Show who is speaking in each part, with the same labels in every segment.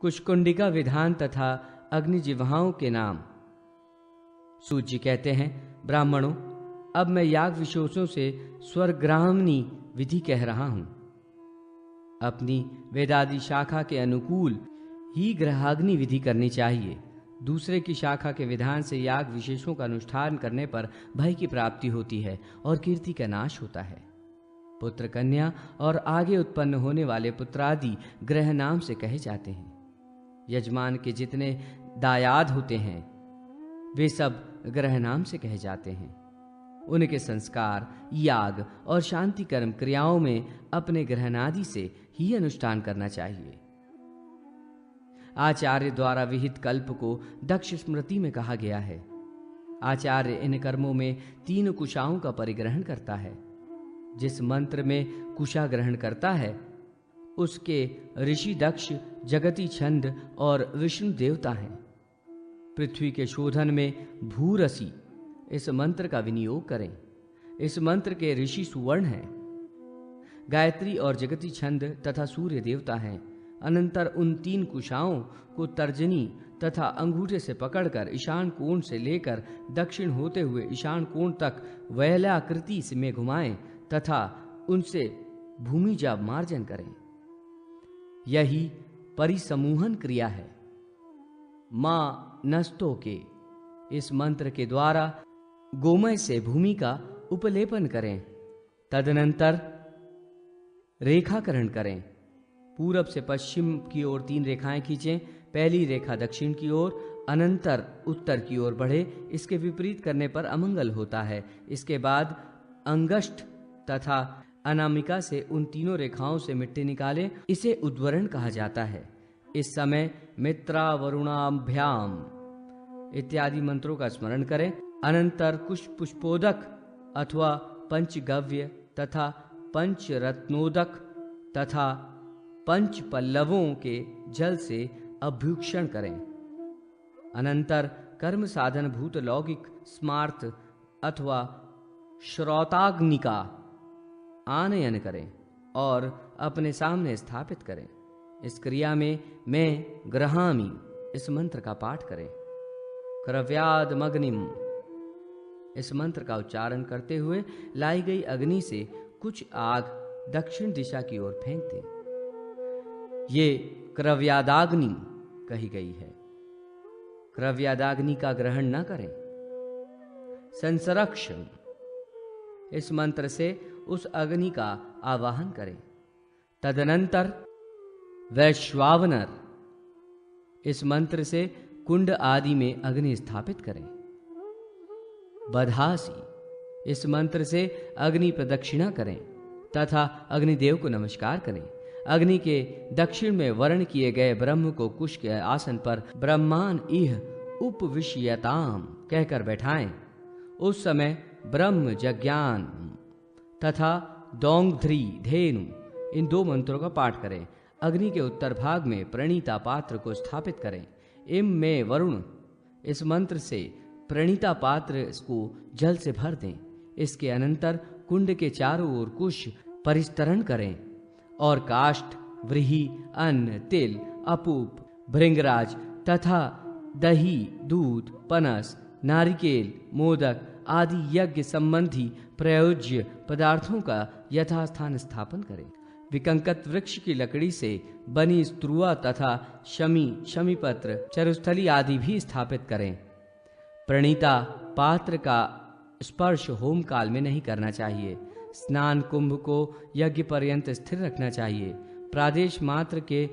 Speaker 1: कुशकुंडिका विधान तथा अग्निजिह्वाओं के नाम। सूत जी कहते हैं, ब्राह्मणों, अब मैं याग विशेषों से स्वर्ग्रामनी विधि कह रहा हूं। अपनी वेदादि शाखा के अनुकूल ही ग्रहाग्नि विधि करनी चाहिए। दूसरे की शाखा के विधान से याग विशेषों का अनुष्ठान करने पर भय की प्राप्ति होती है और कीर्ति का नाश होता है। पुत्र, कन्या और आगे उत्पन्न होने वाले पुत्रादि ग्रह नाम से कहे जाते हैं। यजमान के जितने दायाद होते हैं वे सब ग्रह नाम से कहे जाते हैं। उनके संस्कार, याग और शांति कर्म क्रियाओं में अपने ग्रहणादि से ही अनुष्ठान करना चाहिए। आचार्य द्वारा विहित कल्प को दक्ष स्मृति में कहा गया है। आचार्य इन कर्मों में 3 कुशाओं का परिग्रहण करता है। जिस मंत्र में कुशा ग्रहण करता है उसके ऋषि दक्ष, जगती छंद और विष्णु देवता हैं। पृथ्वी के शोधन में भूरसी इस मंत्र का विनियोग करें। इस मंत्र के ऋषि सुवर्ण हैं। गायत्री और जगती छंद तथा सूर्य देवता हैं। अनंतर उन 3 कुशाओं को तर्जनी तथा अंगूठे से पकड़कर ईशान कोण से लेकर दक्षिण होते हुए ईशान कोण तक वैलाकृति में घुमाएं तथा उनसे भूमिजा मार्जन करें। यही परिसमूहन क्रिया है। मां नस्तों के इस मंत्र के द्वारा गोमय से भूमि का उपलेपन करें। तदनंतर रेखाकरण करें। पूरब से पश्चिम की ओर 3 रेखाएं खींचें। पहली रेखा दक्षिण की ओर, अनंतर उत्तर की ओर बढ़े। इसके विपरीत करने पर अमंगल होता है। इसके बाद अंगष्ठ तथा अनामिका से उन 3 रेखाओं से मिट्टी निकालें। इसे उद्वरण कहा जाता है। इस समय मित्रा वरुणाभ्याम इत्यादि मंत्रों का स्मरण करें। अनंतर कुश पुष्पोदक अथवा पंचगव्य तथा पंचरत्नोदक तथा 5 पल्लवों के जल से अभ्युक्षण करें। अनंतर कर्म साधन भूत लौकिक स्मार्त अथवा श्रौताग्नि का आनयन करें और अपने सामने स्थापित करें। इस क्रिया में मैं ग्रहामि इस मंत्र का पाठ करें। क्रव्यादमग्निम इस मंत्र का उच्चारण करते हुए लाई गई अग्नि से कुछ आग दक्षिण दिशा की ओर फेंक दें। ये क्रव्यादाग्नि कही गई है। क्रव्यादाग्नि का ग्रहण न करें। संसरक्षण इस मंत्र से उस अग्नि का आवाहन करें। तदनंतर वैश्वावनर इस मंत्र से कुंड आदि में अग्नि स्थापित करें। बधासी इस मंत्र से अग्नि प्रदक्षिणा करें तथा अग्निदेव को नमस्कार करें। अग्नि के दक्षिण में वर्ण किए गए ब्रह्म को कुश के आसन पर ब्रह्मान इह उपविश्यताम कहकर बैठाएं। उस समय ब्रह्म जज्ञान तथा दोंगध्री धेनु इन 2 मंत्रों का पाठ करें। अग्नि के उत्तर भाग में प्रणीता पात्र को स्थापित करें। इम में वरुण इस मंत्र से प्रणीता पात्र को जल से भर दें। इसके अनंतर कुंड के चारों ओर कुश परिस्तरण करें और काष्ठ, व्रीहि, अन्न, तिल, अपूप, भृंगराज तथा दही, दूध, पनस, नारिकेल, मोदक आदि यज्ञ संबंधी प्रयोज्य पदार्थों का यथास्थान स्थापन करें। विकंकत वृक्ष की लकड़ी से बनी स्त्रुआ तथा शमीपत्र, चरुस्थली आदि भी स्थापित करें। प्रणीता पात्र का स्पर्श होम काल में नहीं करना चाहिए। स्नान कुंभ को यज्ञ पर्यंत स्थिर रखना चाहिए। प्रादेश मात्र के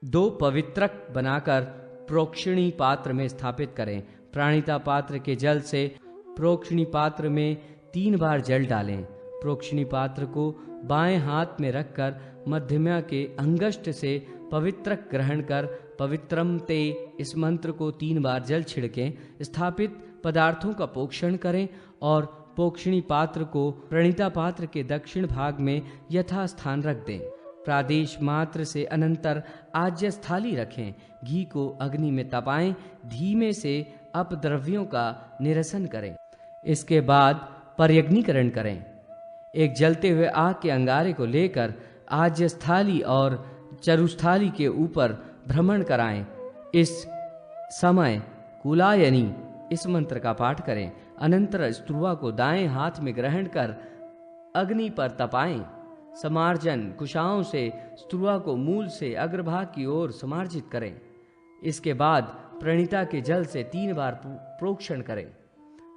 Speaker 1: 2 पवित्रक बनाकर प्रोक्षणी पात्र में स्थापित करें। प्राणिता पात्र के जल से प्रोक्षणी पात्र में 3 बार जल डालें। प्रोक्षणी पात्र को बाएं हाथ में रखकर मध्यमा के अंगष्ट से पवित्रक ग्रहण कर पवित्रम ते इस मंत्र को 3 बार जल छिड़कें। स्थापित पदार्थों का पोक्षण करें और पोक्षणी पात्र को प्रणीता पात्र के दक्षिण भाग में यथास्थान रख दें। प्रादेश मात्र से अनंतर आज्य स्थाली रखें। घी को अग्नि में तपाएं। धीमे से अपद्रव्यों का निरसन करें। इसके बाद पर्यग्नीकरण करें। एक जलते हुए आग के अंगारे को लेकर आज्य स्थाली और चरुस्थाली के ऊपर भ्रमण कराएं। इस समय कुलायनी इस मंत्र का पाठ करें। अनंतर स्त्रुवा को दाएं हाथ में ग्रहण कर अग्नि पर तपाएं। समार्जन कुशाओं से स्त्रुवा को मूल से अग्रभाग की ओर समार्जित करें। इसके बाद प्रणिता के जल से 3 बार प्रोक्षण करें।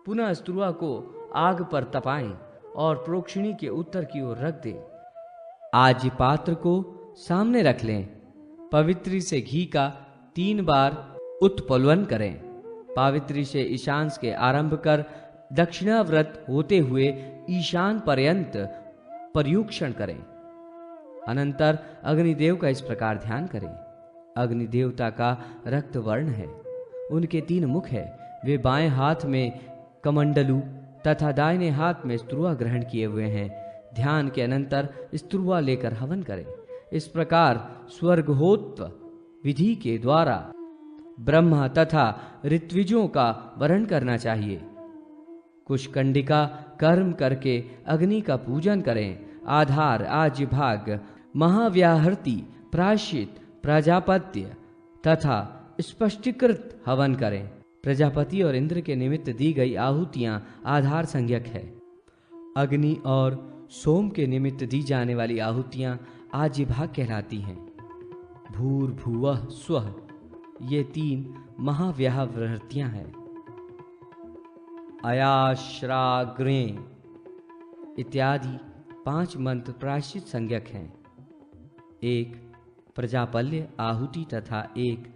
Speaker 1: पुनः स्त्रुवा को आग पर तपाएं और प्रोक्षिणी के उत्तर की ओर रख दें। आज पात्र को सामने रख लें। पवित्री से घी का 3 बार उत्प्लवन करें। पावित्री से ईशान के आरंभ कर दक्षिणाव्रत होते हुए ईशान पर्यंत पर्युक्षण करें। अनंतर अग्निदेव का इस प्रकार ध्यान करें। अग्निदेवता का रक्त वर्ण है, उनके 3 मुख है। वे बाएं हाथ में कमंडलू तथा दाहिने हाथ में स्त्रुवा ग्रहण किए हुए हैं। ध्यान के अनंतर स्त्रुवा लेकर हवन करें। इस प्रकार स्वर्गहोत्र विधि के द्वारा ब्रह्मा तथा ऋत्विजों का वरण करना चाहिए। कुशकंडिका कर्म करके अग्नि का पूजन करें। आधार, आज्य भाग, महाव्याहृति, प्रायश्चित, प्रजापत्य तथा स्पष्टीकृत हवन करें। प्रजापति और इंद्र के निमित्त दी गई आहुतियां आधार संज्ञक है। अग्नि और सोम के निमित्त दी जाने वाली आहुतियां आज्य भाग कहलाती हैं। भूर्भुवः स्वः ये 3 महाव्याहृतियां हैं। अयाश्राग्रे इत्यादि 5 मंत्र प्रायश्चित संज्ञक हैं। 1 प्रजापल्य आहुति तथा 1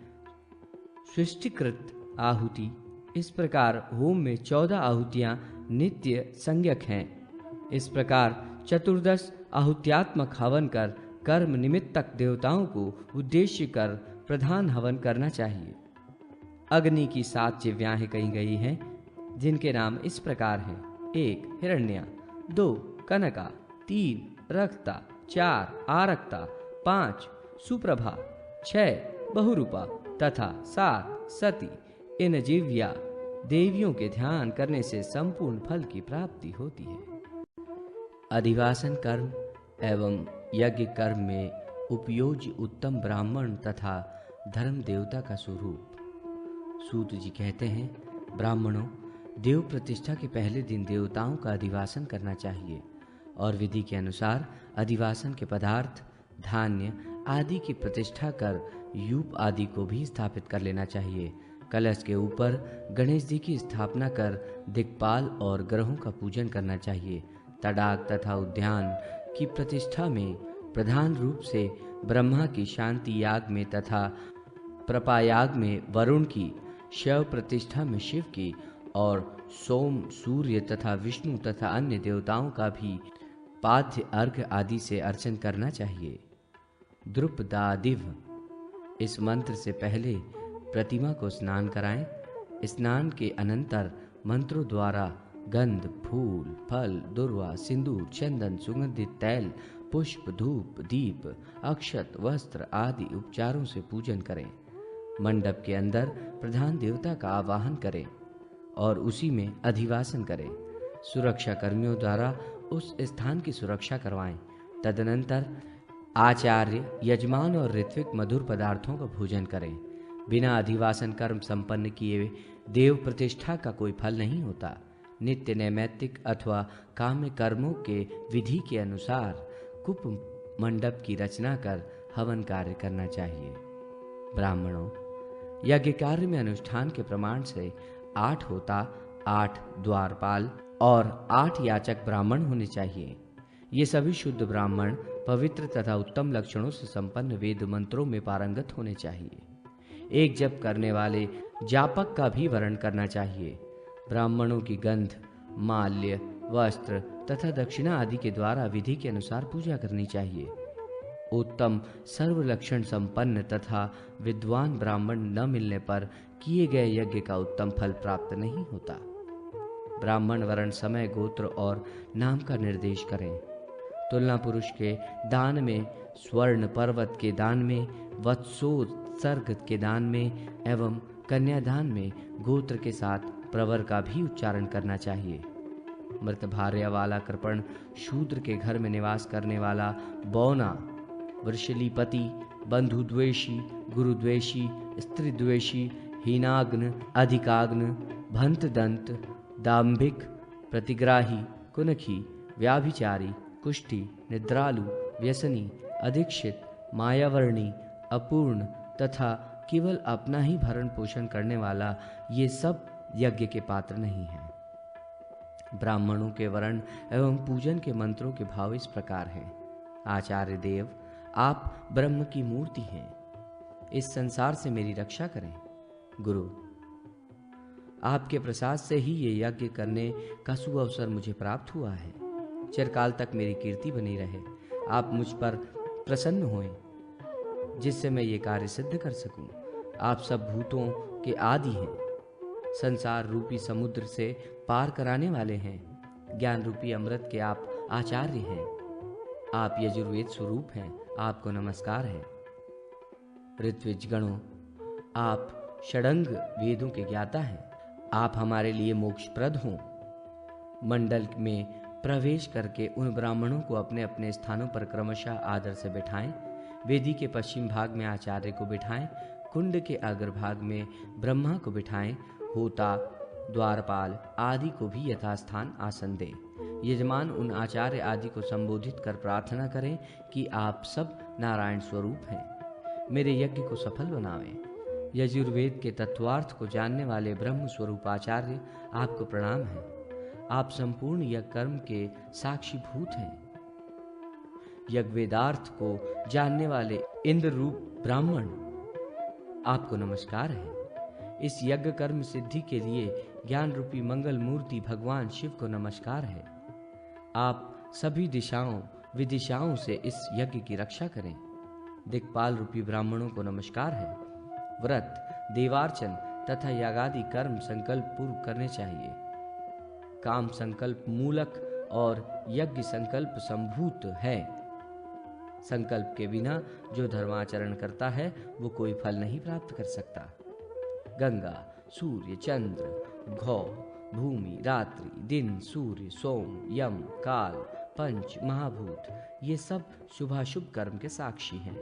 Speaker 1: सृष्टिकृत आहुति। इस प्रकार होम में 14 आहुतियां नित्य संज्ञक हैं। इस प्रकार 14 आहुत्यात्मक हवन कर कर्म निमित्तक देवताओं को उद्देश्य कर प्रधान हवन करना चाहिए। अग्नि की 7 जिह्वाएं कही गई हैं, जिनके नाम इस प्रकार हैं। 1 हिरण्या, 2 कनका, 3 रक्ता, 4 आरक्ता, 5 सुप्रभा, 6 बहुरूपा तथा 7 सती। इन जिह्वा देवियों के ध्यान करने से संपूर्ण फल की प्राप्ति होती है। अधिवासन कर्म एवं यज्ञ कर्म में उपयोज्य उत्तम ब्राह्मण तथा धर्म देवता का स्वरूप। सूत जी कहते हैं, ब्राह्मणों, देव प्रतिष्ठा के पहले दिन देवताओं का अधिवासन करना चाहिए और विधि के अनुसार अधिवासन के पदार्थ, धान्य आदि की प्रतिष्ठा कर यूप आदि को भी स्थापित कर लेना चाहिए। कलश के ऊपर गणेश जी की स्थापना कर दिक्पाल और ग्रहों का पूजन करना चाहिए। तडाग तथा उद्यान की प्रतिष्ठा में प्रधान रूप से ब्रह्मा की शांति याग में तथा प्रपायाग में वरुण की, शैव प्रतिष्ठा में शिव की और सोम, सूर्य तथा विष्णु तथा अन्य देवताओं का भी पाद्य अर्घ्य आदि से अर्चन करना चाहिए। द्रुपदादिव इस मंत्र से पहले प्रतिमा को स्नान कराएं। स्नान के अनंतर मंत्रों द्वारा गंध, फूल, फल, दुर्वा, सिंदूर, चंदन, सुगंधित तैल, पुष्प, धूप, दीप, अक्षत, वस्त्र आदि उपचारों से पूजन करें। मंडप के अंदर प्रधान देवता का आवाहन करें और उसी में अधिवासन करें। सुरक्षा कर्मियों द्वारा उस स्थान की सुरक्षा करवाएं। तदनंतर आचार्य, यजमान और ऋत्विक मधुर पदार्थों का भोजन करें। बिना अधिवासन कर्म संपन्न किए देव प्रतिष्ठा का कोई फल नहीं होता। नित्य नैमित्तिक अथवा काम्य कर्मों के विधि के अनुसार कुप मंडप की रचना कर हवन कार्य करना चाहिए। ब्राह्मणों, यज्ञ कार्य में अनुष्ठान के प्रमाण से 8 होता, 8 द्वारपाल और 8 याचक ब्राह्मण होने चाहिए। ये सभी शुद्ध ब्राह्मण पवित्र तथा उत्तम लक्षणों से संपन्न वेद मंत्रों में पारंगत होने चाहिए। एक जप करने वाले जापक का भी वर्ण करना चाहिए। ब्राह्मणों की गंध, माल्य, वस्त्र तथा दक्षिणा आदि के द्वारा विधि के अनुसार पूजा करनी चाहिए। उत्तम सर्व लक्षण संपन्न तथा विद्वान ब्राह्मण न मिलने पर किए गए यज्ञ का उत्तम फल प्राप्त नहीं होता। ब्राह्मण वर्ण, समय, गोत्र और नाम का निर्देश करें। तुलना पुरुष के दान में, स्वर्ण पर्वत के दान में, वत्सोत्सर्ग के दान में एवं कन्यादान में गोत्र के साथ प्रवर का भी उच्चारण करना चाहिए। मृत भार्या वाला कृपण, शूद्र के घर में निवास करने वाला बौना, वृषलीपति, बंधुद्वेषी, गुरुद्वेषी, स्त्रीद्वेषी, हीनाग्न, अधिकाग्न, भंतदंत, दाम्भिक, प्रतिग्राही, कुनखी, व्याभिचारी, कुष्ठी, निद्रालु, व्यसनी, अधीक्षित, मायावर्णी, अपूर्ण तथा केवल अपना ही भरण पोषण करने वाला, ये सब यज्ञ के पात्र नहीं हैं। ब्राह्मणों के वर्ण एवं पूजन के मंत्रों के भाव इस प्रकार हैं। आचार्य देव, आप ब्रह्म की मूर्ति हैं, इस संसार से मेरी रक्षा करें। गुरु, आपके प्रसाद से ही ये यज्ञ करने का सुअवसर मुझे प्राप्त हुआ है। चिरकाल तक मेरी कीर्ति बनी रहे। आप मुझ पर प्रसन्न होएं, जिससे मैं ये कार्य सिद्ध कर सकूं। आप सब भूतों के आदि हैं, संसार रूपी समुद्र से पार कराने वाले हैं। ज्ञान रूपी अमृत के आप आचार्य हैं। आप यजुर्वेद स्वरूप हैं, आपको नमस्कार है। ऋत्विज गणों, आप षडंग वेदों के ज्ञाता हैं। आप हमारे लिए मोक्षप्रद हों। मंडल में प्रवेश करके उन ब्राह्मणों को अपने अपने स्थानों पर क्रमशः आदर से बिठाएं। वेदी के पश्चिम भाग में आचार्य को बिठाएं। कुंड के अग्रभाग में ब्रह्मा को बिठाएं। होता, द्वारपाल आदि को भी यथास्थान आसन दें। यजमान उन आचार्य आदि को संबोधित कर प्रार्थना करें कि आप सब नारायण स्वरूप हैं, मेरे यज्ञ को सफल बनावें। यजुर्वेद के तत्वार्थ को जानने वाले ब्रह्म स्वरूप आचार्य, आपको प्रणाम है। आप संपूर्ण यज्ञ कर्म के साक्षीभूत हैं। यज्ञवेदार्थ को जानने वाले इंद्र रूप ब्राह्मण, आपको नमस्कार है। इस यज्ञ कर्म सिद्धि के लिए ज्ञान रूपी मंगल मूर्ति भगवान शिव को नमस्कार है। आप सभी दिशाओं विदिशाओं से इस यज्ञ की रक्षा करें। दिक्पाल रूपी ब्राह्मणों को नमस्कार है। व्रत, देवार्चन तथा यागादि कर्म संकल्प पूर्व करने चाहिए। काम संकल्प मूलक और यज्ञ संकल्प संभूत है। संकल्प के बिना जो धर्माचरण करता है वो कोई फल नहीं प्राप्त कर सकता। गंगा, सूर्य, चंद्र, घौ, भूमि, रात्रि, दिन, सूर्य, सोम, यम, काल, पंच महाभूत, ये सब शुभाशुभ कर्म के साक्षी हैं।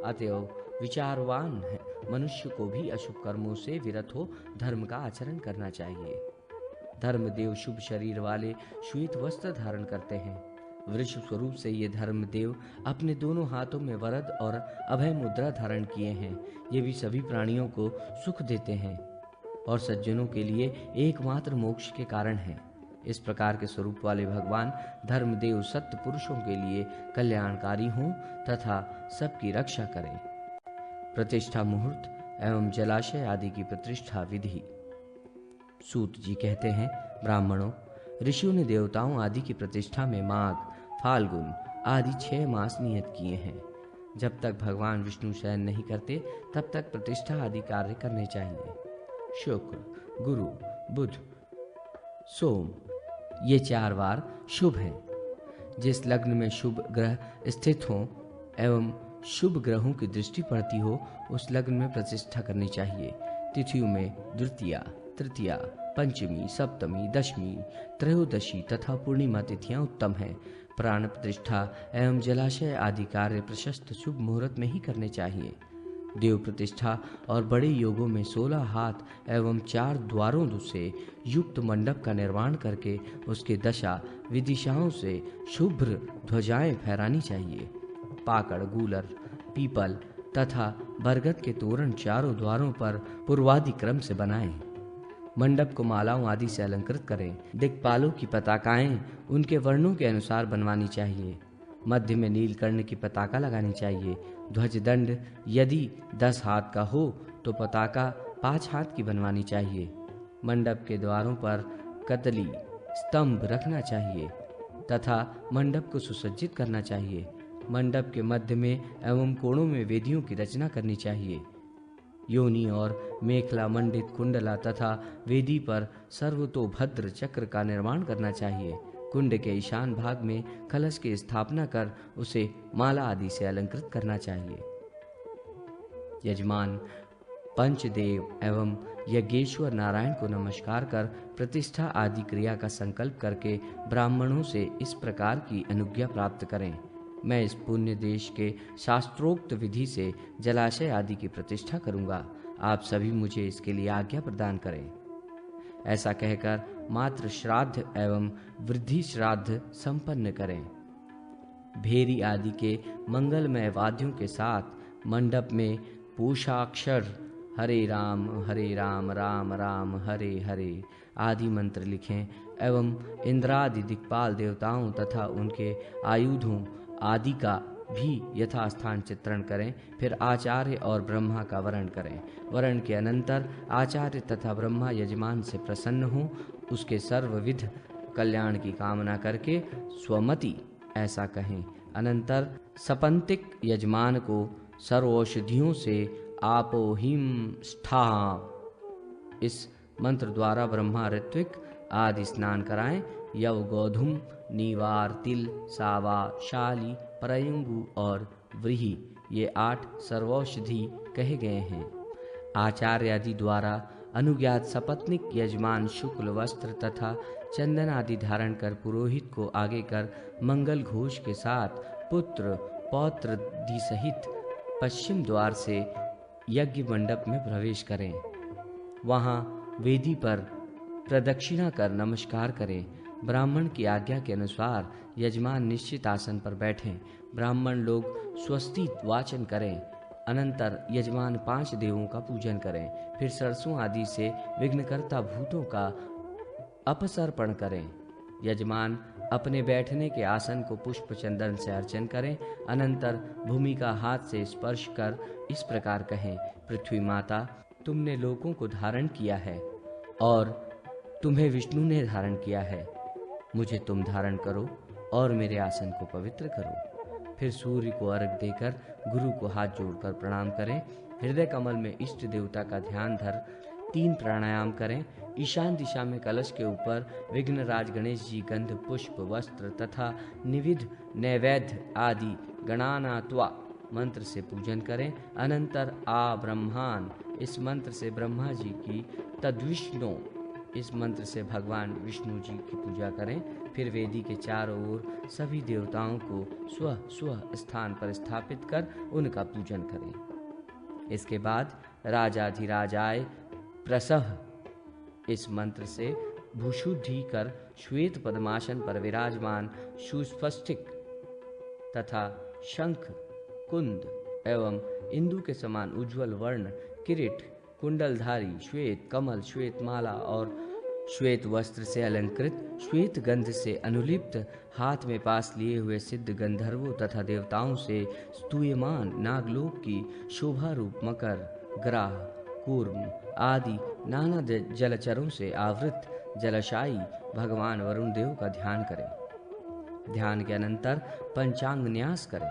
Speaker 1: अतएव विचारवान है मनुष्य को भी अशुभ कर्मों से विरत हो धर्म का आचरण करना चाहिए। धर्मदेव शुभ शरीर वाले श्वेत वस्त्र धारण करते हैं। वृषभ स्वरूप से ये धर्मदेव अपने दोनों हाथों में वरद और अभय मुद्रा धारण किए हैं। ये भी सभी प्राणियों को सुख देते हैं और सज्जनों के लिए एकमात्र मोक्ष के कारण हैं। इस प्रकार के स्वरूप वाले भगवान धर्मदेव सत्य पुरुषों के लिए कल्याणकारी हों तथा सबकी रक्षा करें। प्रतिष्ठा मुहूर्त एवं जलाशय आदि की प्रतिष्ठा विधि। सूत जी कहते हैं, ब्राह्मणों, ऋषियों ने देवताओं आदि की प्रतिष्ठा में माघ, फाल्गुन आदि 6 मास नियत किए हैं। जब तक भगवान विष्णु शयन नहीं करते तब तक प्रतिष्ठा आदि कार्य करने चाहिए। शुक्र, गुरु, बुध, सोम, ये 4 वार शुभ हैं। जिस लग्न में शुभ ग्रह स्थित हों एवं शुभ ग्रहों की दृष्टि पड़ती हो उस लग्न में प्रतिष्ठा करनी चाहिए। तिथियों में द्वितीया, तृतीया, पंचमी, सप्तमी, दशमी, त्रयोदशी तथा पूर्णिमा तिथियां उत्तम हैं। प्राण प्रतिष्ठा एवं जलाशय आदि कार्य प्रशस्त शुभ मुहूर्त में ही करने चाहिए। देव प्रतिष्ठा और बड़े योगों में 16 हाथ एवं 4 द्वारों से युक्त मंडप का निर्माण करके उसके दशा विदिशाओं से शुभ्र ध्वजाएं फहरानी चाहिए। पाकड़, गूलर, पीपल तथा बरगद के तोरण चारों द्वारों पर पूर्वादि क्रम से बनाएं। मंडप को मालाओं आदि से अलंकृत करें। दिक्पालों की पताकाएं उनके वर्णों के अनुसार बनवानी चाहिए। मध्य में नीलकर्ण की पताका लगानी चाहिए। ध्वज दंड यदि 10 हाथ का हो तो पताका 5 हाथ की बनवानी चाहिए। मंडप के द्वारों पर कतली स्तंभ रखना चाहिए तथा मंडप को सुसज्जित करना चाहिए। मंडप के मध्य में एवं कोणों में वेदियों की रचना करनी चाहिए। योनि और मेखला मंडित कुंडला तथा वेदी पर सर्वतोभद्र चक्र का निर्माण करना चाहिए। कुंड के ईशान भाग में कलश की स्थापना कर उसे माला आदि से अलंकृत करना चाहिए। यजमान पंचदेव एवं यज्ञेश्वर नारायण को नमस्कार कर प्रतिष्ठा आदि क्रिया का संकल्प करके ब्राह्मणों से इस प्रकार की अनुज्ञा प्राप्त करें। मैं इस पुण्य देश के शास्त्रोक्त विधि से जलाशय आदि की प्रतिष्ठा करूंगा। आप सभी मुझे इसके लिए आज्ञा प्रदान करें। ऐसा कहकर मात्र श्राद्ध एवं वृद्धि श्राद्ध संपन्न करें। भेरी आदि के मंगलमय वाद्यों के साथ मंडप में पूषाक्षर हरे राम राम राम हरे हरे आदि मंत्र लिखें एवं इंद्रादि दिक्पाल देवताओं तथा उनके आयुधों आदि का भी यथास्थान चित्रण करें। फिर आचार्य और ब्रह्मा का वरण करें। वरण के अनंतर आचार्य तथा ब्रह्मा यजमान से प्रसन्न हों, उसके सर्वविध कल्याण की कामना करके स्वमति ऐसा कहें। अनंतर सपंतिक यजमान को सर्वौषधियों से आपोहिम स्था इस मंत्र द्वारा ब्रह्मा ऋत्विक आदि स्नान कराएं। यव गोधुम नीवार तिल सावा शाली परयुंगु और व्रीहि ये 8 सर्वौषधि कहे गए हैं। आचार्य आदि द्वारा अनुज्ञात सपत्निक यजमान शुक्ल वस्त्र तथा चंदन आदि धारण कर पुरोहित को आगे कर मंगल घोष के साथ पुत्र पौत्र दी सहित पश्चिम द्वार से यज्ञ मंडप में प्रवेश करें। वहां वेदी पर प्रदक्षिणा कर नमस्कार करें। ब्राह्मण की आज्ञा के अनुसार यजमान निश्चित आसन पर बैठें। ब्राह्मण लोग स्वस्ति वाचन करें। अनंतर यजमान 5 देवों का पूजन करें। फिर सरसों आदि से विघ्नकर्ता भूतों का अपसर्पण करें। यजमान अपने बैठने के आसन को पुष्प चंदन से अर्चन करें। अनंतर भूमि का हाथ से स्पर्श कर इस प्रकार कहें, पृथ्वी माता, तुमने लोगों को धारण किया है और तुम्हें विष्णु ने धारण किया है। मुझे तुम धारण करो और मेरे आसन को पवित्र करो। फिर सूर्य को अर्घ देकर गुरु को हाथ जोड़कर प्रणाम करें। हृदय कमल में इष्ट देवता का ध्यान धर 3 प्राणायाम करें। ईशान दिशा में कलश के ऊपर विघ्नराज गणेश जी गंध पुष्प वस्त्र तथा निविध नैवेद्य आदि गणानात्वा मंत्र से पूजन करें। अनंतर आ ब्रह्मान इस मंत्र से ब्रह्मा जी की, तद्विष्णु इस मंत्र से भगवान विष्णु जी की पूजा करें। फिर वेदी के चारों ओर सभी देवताओं को स्व स्व स्थान पर स्थापित कर उनका पूजन करें। इसके बाद राजाधिराजाय प्रसह इस मंत्र से भूशुद्धि कर श्वेत पद्मासन पर विराजमान सुस्फटिक तथा शंख कुंद एवं इंदु के समान उज्ज्वल वर्ण किरीट कुंडलधारी श्वेत कमल श्वेत माला और श्वेत वस्त्र से अलंकृत श्वेत गंध से अनुलिप्त हाथ में पास लिए हुए सिद्ध गंधर्वों तथा देवताओं से स्तूयमान नागलोक की शोभा रूप मकर ग्राह कूर्म आदि नाना जलचरों से आवृत जलशायी भगवान वरुण देव का ध्यान करें। ध्यान के अनंतर पंचांग न्यास करें।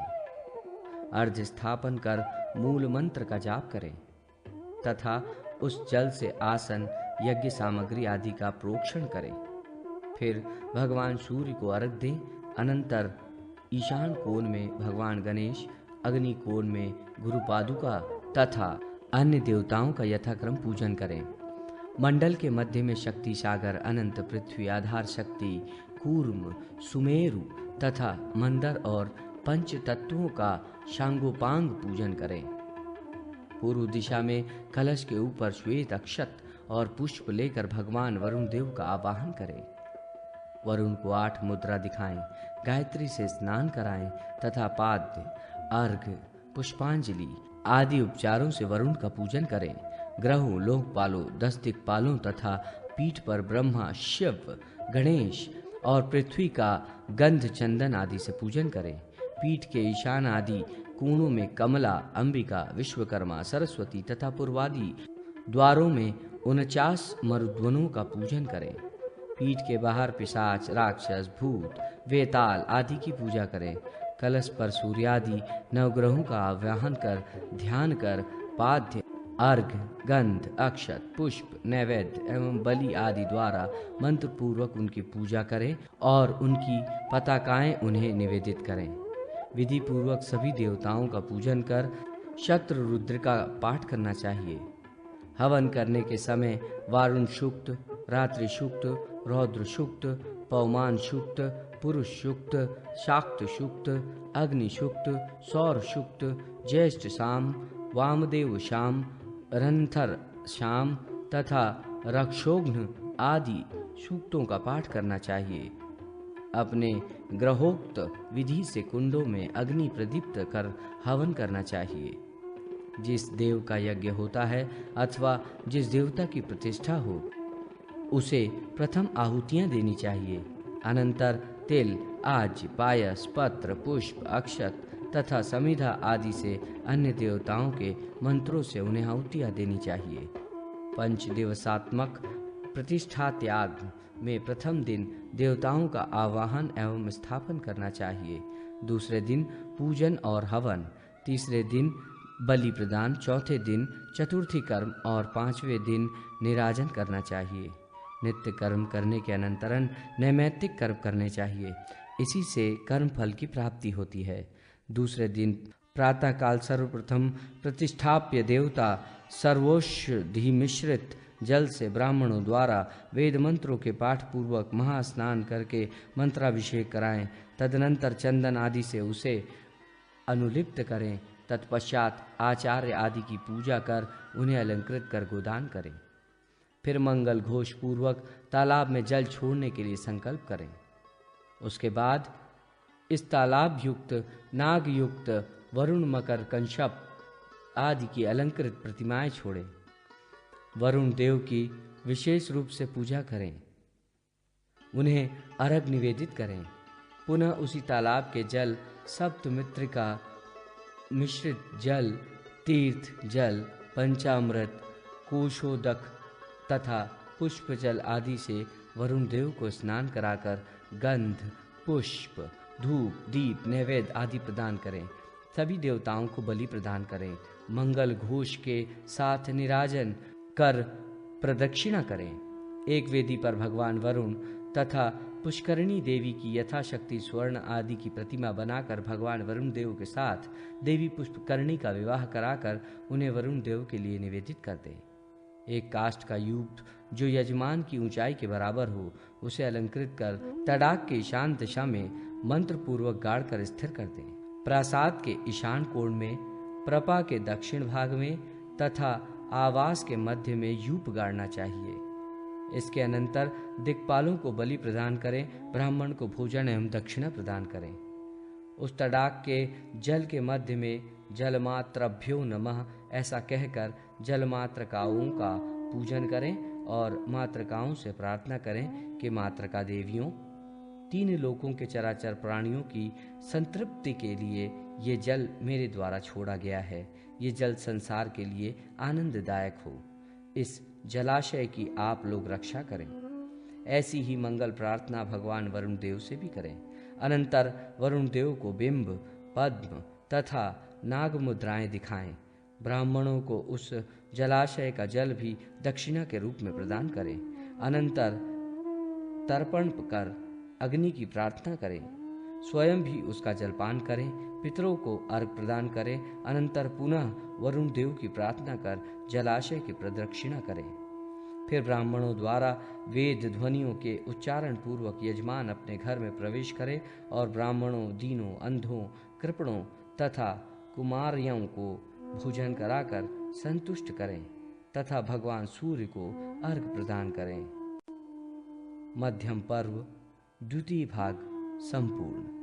Speaker 1: अर्घ स्थापन कर मूल मंत्र का जाप करें तथा उस जल से आसन यज्ञ सामग्री आदि का प्रोक्षण करें। फिर भगवान सूर्य को अर्घ दें। अनंतर ईशान कोण में भगवान गणेश, अग्नि कोण में गुरु पादुका तथा अन्य देवताओं का यथाक्रम पूजन करें। मंडल के मध्य में शक्ति सागर, अनंत पृथ्वी, आधार शक्ति, कूर्म, सुमेरु तथा मंदर और पंच तत्वों का शांगोपांग पूजन करें। पूर्व दिशा में कलश के ऊपर श्वेत अक्षत और पुष्प लेकर भगवान वरुण देव का आवाहन करें। वरुण को 8 मुद्रा दिखाएं, गायत्री से स्नान कराएं तथा पाद्य, अर्घ, पुष्पांजलि आदि उपचारों से वरुण का पूजन करें। ग्रहों, लोकपालों, 10 दिक्पालों तथा पीठ पर ब्रह्मा, शिव, गणेश और पृथ्वी का गंध चंदन आदि से पूजन करें। पीठ के ईशान आदि कोणों में कमला, अंबिका, विश्वकर्मा, सरस्वती तथा पूर्वादि द्वारों में 49 मरुद्वनों का पूजन करें। पीठ के बाहर पिशाच, राक्षस, भूत, वेताल आदि की पूजा करें। कलश पर सूर्यादि नवग्रहों का आवाहन कर ध्यान कर पाद्य, अर्घ, गंध, अक्षत, पुष्प, नैवेद्य एवं बलि आदि द्वारा मंत्र पूर्वक उनकी पूजा करें और उनकी पताकाएं उन्हें निवेदित करें। विधि पूर्वक सभी देवताओं का पूजन कर शत्रु रुद्र का पाठ करना चाहिए। हवन करने के समय वारुण सूक्त, रात्रि सूक्त, रौद्र सूक्त, पवमान सूक्त, पुरुष सूक्त, शाक्त सूक्त, अग्नि सूक्त, सौर सूक्त, ज्येष्ठ शाम, वामदेव शाम, रंथर शाम तथा रक्षोघ्न आदि सूक्तों का पाठ करना चाहिए। अपने ग्रहोक्त विधि से कुंडों में अग्नि प्रदीप्त कर हवन करना चाहिए। जिस देव का यज्ञ होता है अथवा जिस देवता की प्रतिष्ठा हो उसे प्रथम आहुतियां देनी चाहिए। अनंतर तिल, आज, पायस, पत्र, पुष्प, अक्षत तथा समिधा आदि से अन्य देवताओं के मंत्रों से उन्हें आहुतियां देनी चाहिए। पंच दिवसात्मक प्रतिष्ठा त्याग में प्रथम दिन देवताओं का आवाहन एवं स्थापन करना चाहिए। दूसरे दिन पूजन और हवन, तीसरे दिन बलि प्रदान, चौथे दिन चतुर्थी कर्म और पांचवें दिन निराजन करना चाहिए। नित्य कर्म करने के अनंतरन नैमित्तिक कर्म करने चाहिए। इसी से कर्म फल की प्राप्ति होती है। दूसरे दिन प्रातःकाल सर्वप्रथम प्रतिष्ठाप्य देवता सर्वौषधि मिश्रित जल से ब्राह्मणों द्वारा वेद मंत्रों के पाठ पूर्वक महास्नान करके मंत्राभिषेक कराएं। तदनंतर चंदन आदि से उसे अनुलिप्त करें। तत्पश्चात आचार्य आदि की पूजा कर उन्हें अलंकृत कर गोदान करें। फिर मंगल घोष पूर्वक तालाब में जल छोड़ने के लिए संकल्प करें। उसके बाद इस तालाब युक्त, नाग युक्त, वरुण, मकर, कंशप आदि की अलंकृत प्रतिमाएं छोड़ें। वरुण देव की विशेष रूप से पूजा करें, उन्हें अर्घ निवेदित करें। पुनः उसी तालाब के जल, सप्तमित्रिका मिश्रित जल, तीर्थ जल, पंचामृत, कोशोदक तथा पुष्प जल आदि से वरुण देव को स्नान कराकर गंध, पुष्प, धूप, दीप, नैवेद्य आदि प्रदान करें। सभी देवताओं को बलि प्रदान करें। मंगल घोष के साथ निराजन कर प्रदक्षिणा करें। एक वेदी पर भगवान वरुण तथा पुष्करणी देवी की यथाशक्ति स्वर्ण आदि की प्रतिमा बनाकर भगवान वरुण देव के साथ देवी पुष्करणी का विवाह कराकर उन्हें वरुण देव के लिए निवेदित कर दें। एक काष्ठ का यूप जो यजमान की ऊंचाई के बराबर हो उसे अलंकृत कर तड़ाक के ईशान दिशा में मंत्र पूर्वक गाड़ कर स्थिर कर दें। प्रासाद के ईशान कोण में, प्रपा के दक्षिण भाग में तथा आवास के मध्य में यूप गाड़ना चाहिए। इसके अनंतर दिक्पालों को बलि प्रदान करें, ब्राह्मण को भोजन एवं दक्षिणा प्रदान करें। उस तड़ाक के जल के मध्य में जलमात्रभ्यो नमः ऐसा कहकर जलमात्रकाओं का पूजन करें और मातृकाओं से प्रार्थना करें कि मातृका देवियों, तीन लोकों के चराचर प्राणियों की संतृप्ति के लिए ये जल मेरे द्वारा छोड़ा गया है। ये जल संसार के लिए आनंददायक हो। इस जलाशय की आप लोग रक्षा करें। ऐसी ही मंगल प्रार्थना भगवान वरुण देव से भी करें। अनंतर वरुण देव को बिंब, पद्म तथा नाग मुद्राएं दिखाएं। ब्राह्मणों को उस जलाशय का जल भी दक्षिणा के रूप में प्रदान करें। अनंतर तर्पण कर अग्नि की प्रार्थना करें। स्वयं भी उसका जलपान करें। पितरों को अर्घ प्रदान करें। अनंतर पुनः वरुण देव की प्रार्थना कर जलाशय की प्रदक्षिणा करें। फिर ब्राह्मणों द्वारा वेद ध्वनियों के उच्चारण पूर्वक यजमान अपने घर में प्रवेश करे और ब्राह्मणों, दीनों, अंधों, कृपणों तथा कुमारियों को भोजन कराकर संतुष्ट करें तथा भगवान सूर्य को अर्घ प्रदान करें। मध्यम पर्व द्वितीय भाग संपूर्ण।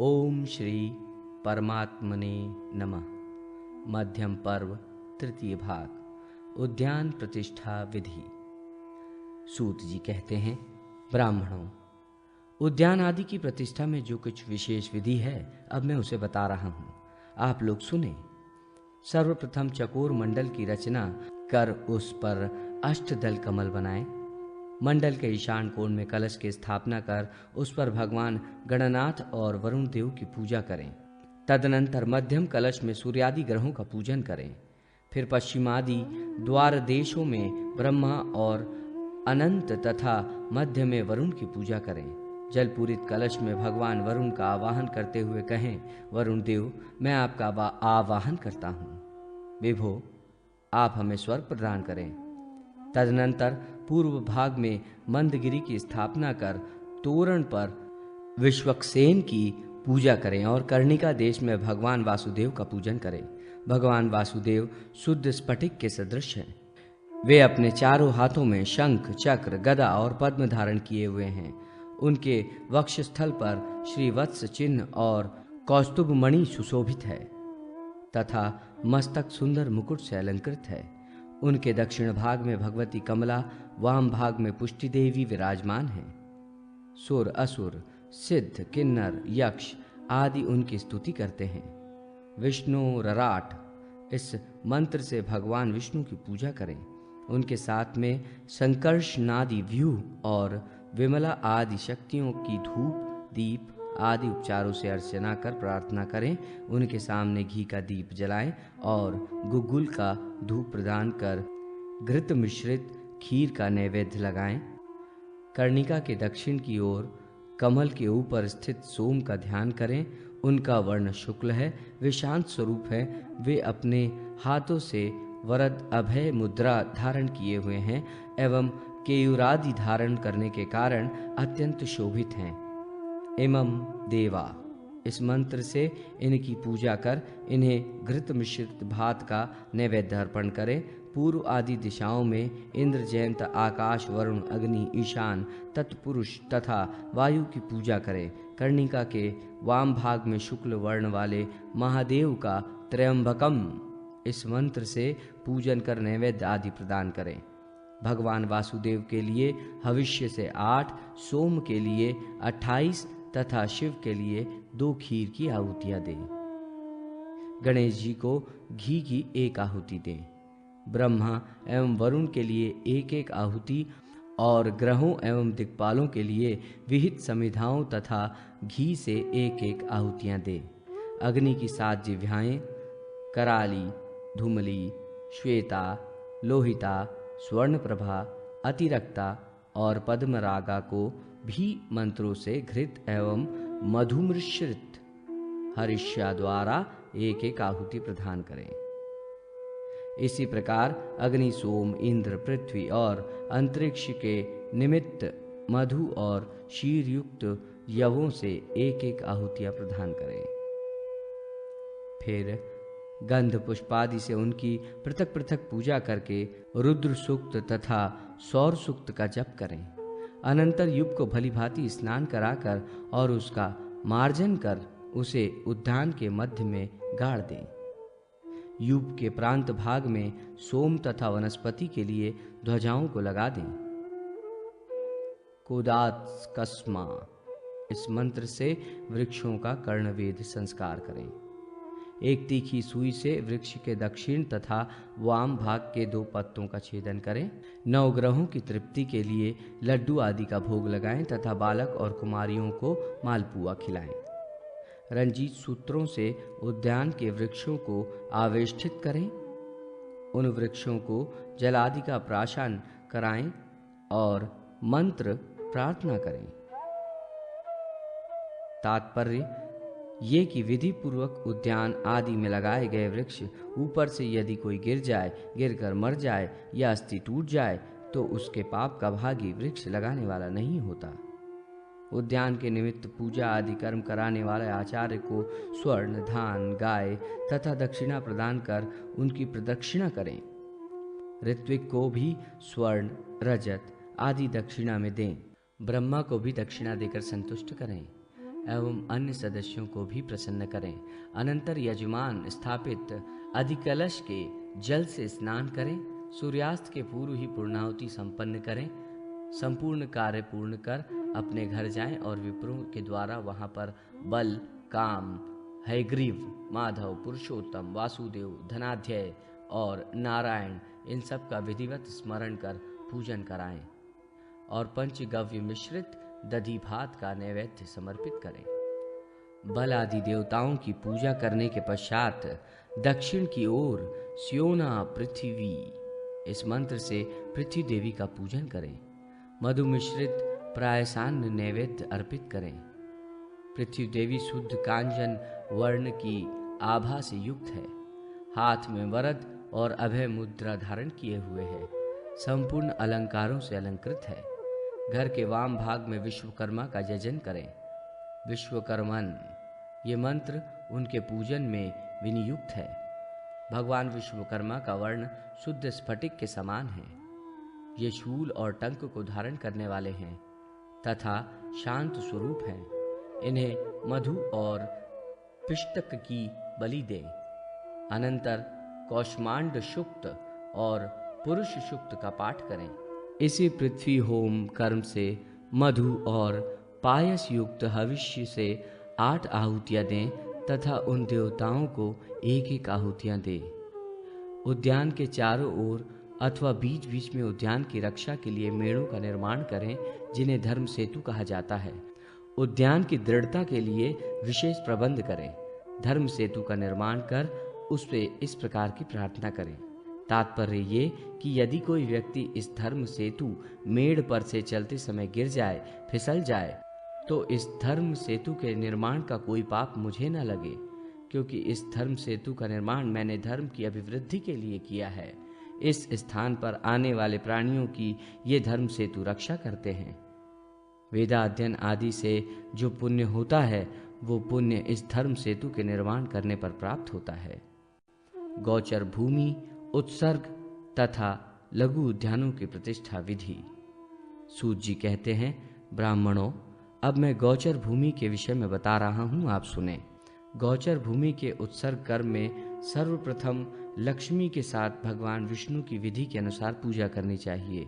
Speaker 1: ओम श्री परमात्मने नमः। मध्यम पर्व तृतीय भाग उद्यान प्रतिष्ठा विधि। सूत जी कहते हैं, ब्राह्मणों, उद्यान आदि की प्रतिष्ठा में जो कुछ विशेष विधि है अब मैं उसे बता रहा हूं, आप लोग सुने। सर्वप्रथम चकोर मंडल की रचना कर उस पर अष्टदल कमल बनाएं। मंडल के ईशान कोण में कलश की स्थापना कर उस पर भगवान गणनाथ और वरुण देव की पूजा करें। तदनंतर मध्यम कलश में सूर्यादि ग्रहों का पूजन करें। फिर पश्चिमादि द्वार देशों में ब्रह्मा और अनंत तथा मध्य में वरुण की पूजा करें। जलपूरित कलश में भगवान वरुण का आवाहन करते हुए कहें, वरुण देव, मैं आपका आवाहन करता हूँ। विभो, आप हमें स्वर्ग प्रदान करें। तदनंतर पूर्व भाग में मंदगिरी की स्थापना कर तोरण पर विश्वक्सेन की पूजा करें और कर्णिका देश में भगवान वासुदेव का पूजन करें। भगवान वासुदेव शुद्ध स्फटिक के सदृश हैं। वे अपने चारों हाथों में शंख, चक्र, गदा और पद्म धारण किए हुए हैं। उनके वक्षस्थल पर श्रीवत्स चिन्ह और कौस्तुभ मणि सुशोभित है तथा मस्तक सुंदर मुकुट से अलंकृत है। उनके दक्षिण भाग में भगवती कमला, वाम भाग में पुष्टि देवी विराजमान है। सुर, असुर, सिद्ध, किन्नर, यक्ष आदि उनकी स्तुति करते हैं। विष्णु रराट, इस मंत्र से भगवान विष्णु की पूजा करें। उनके साथ में संकर्ष नादि व्यूह और विमला आदि शक्तियों की धूप, दीप आदि उपचारों से अर्चना कर प्रार्थना करें। उनके सामने घी का दीप जलाएं और गुग्गुल का धूप प्रदान कर घृत मिश्रित खीर का नैवेद्य लगाएं। कर्णिका के दक्षिण की ओर कमल के ऊपर स्थित सोम का ध्यान करें। उनका वर्ण शुक्ल है, वे शांत स्वरूप है। वे अपने हाथों से वरद अभय मुद्रा धारण किए हुए हैं एवं केयूरादि धारण करने के कारण अत्यंत शोभित हैं। इमं देवा, इस मंत्र से इनकी पूजा कर इन्हें घृत मिश्रित भात का नैवेद्य अर्पण करें। पूर्व आदि दिशाओं में इंद्र, जयंत, आकाश, वरुण, अग्नि, ईशान, तत्पुरुष तथा वायु की पूजा करें। कर्णिका के वाम भाग में शुक्ल वर्ण वाले महादेव का त्र्यंबकम, इस मंत्र से पूजन कर नैवेद्य आदि प्रदान करें। भगवान वासुदेव के लिए हविष्य से 8, सोम के लिए 28 तथा शिव के लिए 2 खीर की आहुतियां दें। गणेश जी को घी की 1 आहुति दें। ब्रह्मा एवं वरुण के लिए 1-1 आहुति और ग्रहों एवं दिक्पालों के लिए विहित समिधाओं तथा घी से 1-1 आहुतियां दें। अग्नि की 7 जिह्वाएं कराली, धूमली, श्वेता, लोहिता, स्वर्णप्रभा, अतिरक्ता और पद्मरागा को भी मंत्रों से घृत एवं मधुमिश्रित हरिष्या द्वारा 1-1 आहुति प्रदान करें। इसी प्रकार अग्नि, सोम, इंद्र, पृथ्वी और अंतरिक्ष के निमित्त मधु और क्षीर युक्त यवों से 1-1 आहुतियां प्रदान करें। फिर गंध पुष्पादि से उनकी पृथक पृथक पूजा करके रुद्र सूक्त तथा सौर सूक्त का जप करें। अनंतर युग को भली भांति स्नान कराकर और उसका मार्जन कर उसे उद्यान के मध्य में गाड़ दें। युग के प्रांत भाग में सोम तथा वनस्पति के लिए ध्वजाओं को लगा दें। कोदात्स्कस्मा, इस मंत्र से वृक्षों का कर्णवेद संस्कार करें। एक तीखी सुई से वृक्ष के दक्षिण तथा वाम भाग के 2 पत्तों का छेदन करें। 9 ग्रहों की तृप्ति के लिए लड्डू आदि का भोग लगाएं तथा बालक और कुमारियों को मालपुआ खिलाएं। रंजीत सूत्रों से उद्यान के वृक्षों को आवेष्टित करें। उन वृक्षों को जल आदि का प्राशन कराएं और मंत्र प्रार्थना करें। तात्पर्य ये कि विधि पूर्वक उद्यान आदि में लगाए गए वृक्ष ऊपर से यदि कोई गिर जाए, गिरकर मर जाए या अस्थि टूट जाए तो उसके पाप का भागी वृक्ष लगाने वाला नहीं होता। उद्यान के निमित्त पूजा आदि कर्म कराने वाले आचार्य को स्वर्ण, धान, गाय तथा दक्षिणा प्रदान कर उनकी प्रदक्षिणा करें। ऋत्विक को भी स्वर्ण, रजत आदि दक्षिणा में दें। ब्रह्मा को भी दक्षिणा देकर संतुष्ट करें एवं अन्य सदस्यों को भी प्रसन्न करें। अनंतर यजमान स्थापित अधिकलश के जल से स्नान करें। सूर्यास्त के पूर्व ही पूर्णाहुति संपन्न करें। संपूर्ण कार्य पूर्ण कर अपने घर जाएं और विप्रों के द्वारा वहां पर बल, काम, हयग्रीव, माधव, पुरुषोत्तम, वासुदेव, धनाध्यय और नारायण इन सब का विधिवत स्मरण कर पूजन कराएं और पंचगव्य मिश्रित दधि भात का नैवेद्य समर्पित करें। बल आदि देवताओं की पूजा करने के पश्चात दक्षिण की ओर स्योना पृथ्वी, इस मंत्र से पृथ्वी देवी का पूजन करें। मधु मिश्रित प्रायसान नैवेद्य अर्पित करें। पृथ्वी देवी शुद्ध कांचन वर्ण की आभा से युक्त है। हाथ में वरद और अभय मुद्रा धारण किए हुए है। संपूर्ण अलंकारों से अलंकृत है। घर के वाम भाग में विश्वकर्मा का यजन करें। विश्वकर्मन ये मंत्र उनके पूजन में विनियुक्त है। भगवान विश्वकर्मा का वर्ण शुद्ध स्फटिक के समान है। ये शूल और टंक को धारण करने वाले हैं तथा शांत स्वरूप हैं। इन्हें मधु और पिष्टक की बलि दें। अनंतर कौष्मांड शुक्त और पुरुष शुक्त का पाठ करें। इसी पृथ्वी होम कर्म से मधु और पायस युक्त हविष्य से 8 आहुतियां दें तथा उन देवताओं को 1-1 आहुतियां दें। उद्यान के चारों ओर अथवा बीच बीच में उद्यान की रक्षा के लिए मेड़ों का निर्माण करें, जिन्हें धर्म सेतु कहा जाता है। उद्यान की दृढ़ता के लिए विशेष प्रबंध करें। धर्म सेतु का निर्माण कर उस पे इस प्रकार की प्रार्थना करें। तात्पर्य ये कि यदि कोई व्यक्ति इस धर्म सेतु मेड़ पर से चलते समय गिर जाए, फिसल जाए, तो इस धर्म सेतु के निर्माण का कोई पाप मुझे न लगे, क्योंकि इस धर्म सेतु का निर्माण मैंने धर्म की अभिवृद्धि के लिए किया है। इस स्थान पर आने वाले प्राणियों की ये धर्म सेतु रक्षा करते हैं। वेदाध्ययन आदि से जो पुण्य होता है, वो पुण्य इस धर्म सेतु के निर्माण करने पर प्राप्त होता है। गौचर भूमि, उत्सर्ग तथा लघु उद्यानों की प्रतिष्ठा विधि। सूत जी कहते हैं, ब्राह्मणों, अब मैं गौचर भूमि के विषय में बता रहा हूं, आप सुने। गौचर भूमि के उत्सर्ग कर्म में सर्वप्रथम लक्ष्मी के साथ भगवान विष्णु की विधि के अनुसार पूजा करनी चाहिए।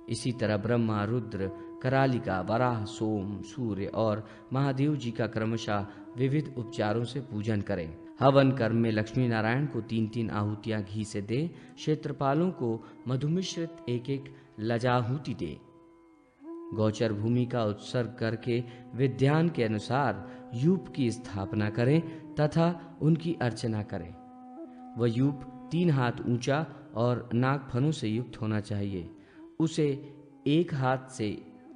Speaker 1: इसी तरह ब्रह्मा, रुद्र, करालिका, वराह, सोम, सूर्य और महादेव जी का क्रमशः विविध उपचारों से पूजन करें। हवन कर्म में लक्ष्मी नारायण को 3-3 आहुतियां घी से दें। क्षेत्रपालों को मधुमिश्रित 1-1 लजाहुति दें। गौचर भूमि का उत्सर्ग करके विद्यान के अनुसार यूप की स्थापना करें तथा उनकी अर्चना करें। वह यूप 3 हाथ ऊंचा और नागफनों से युक्त होना चाहिए। उसे 1 हाथ से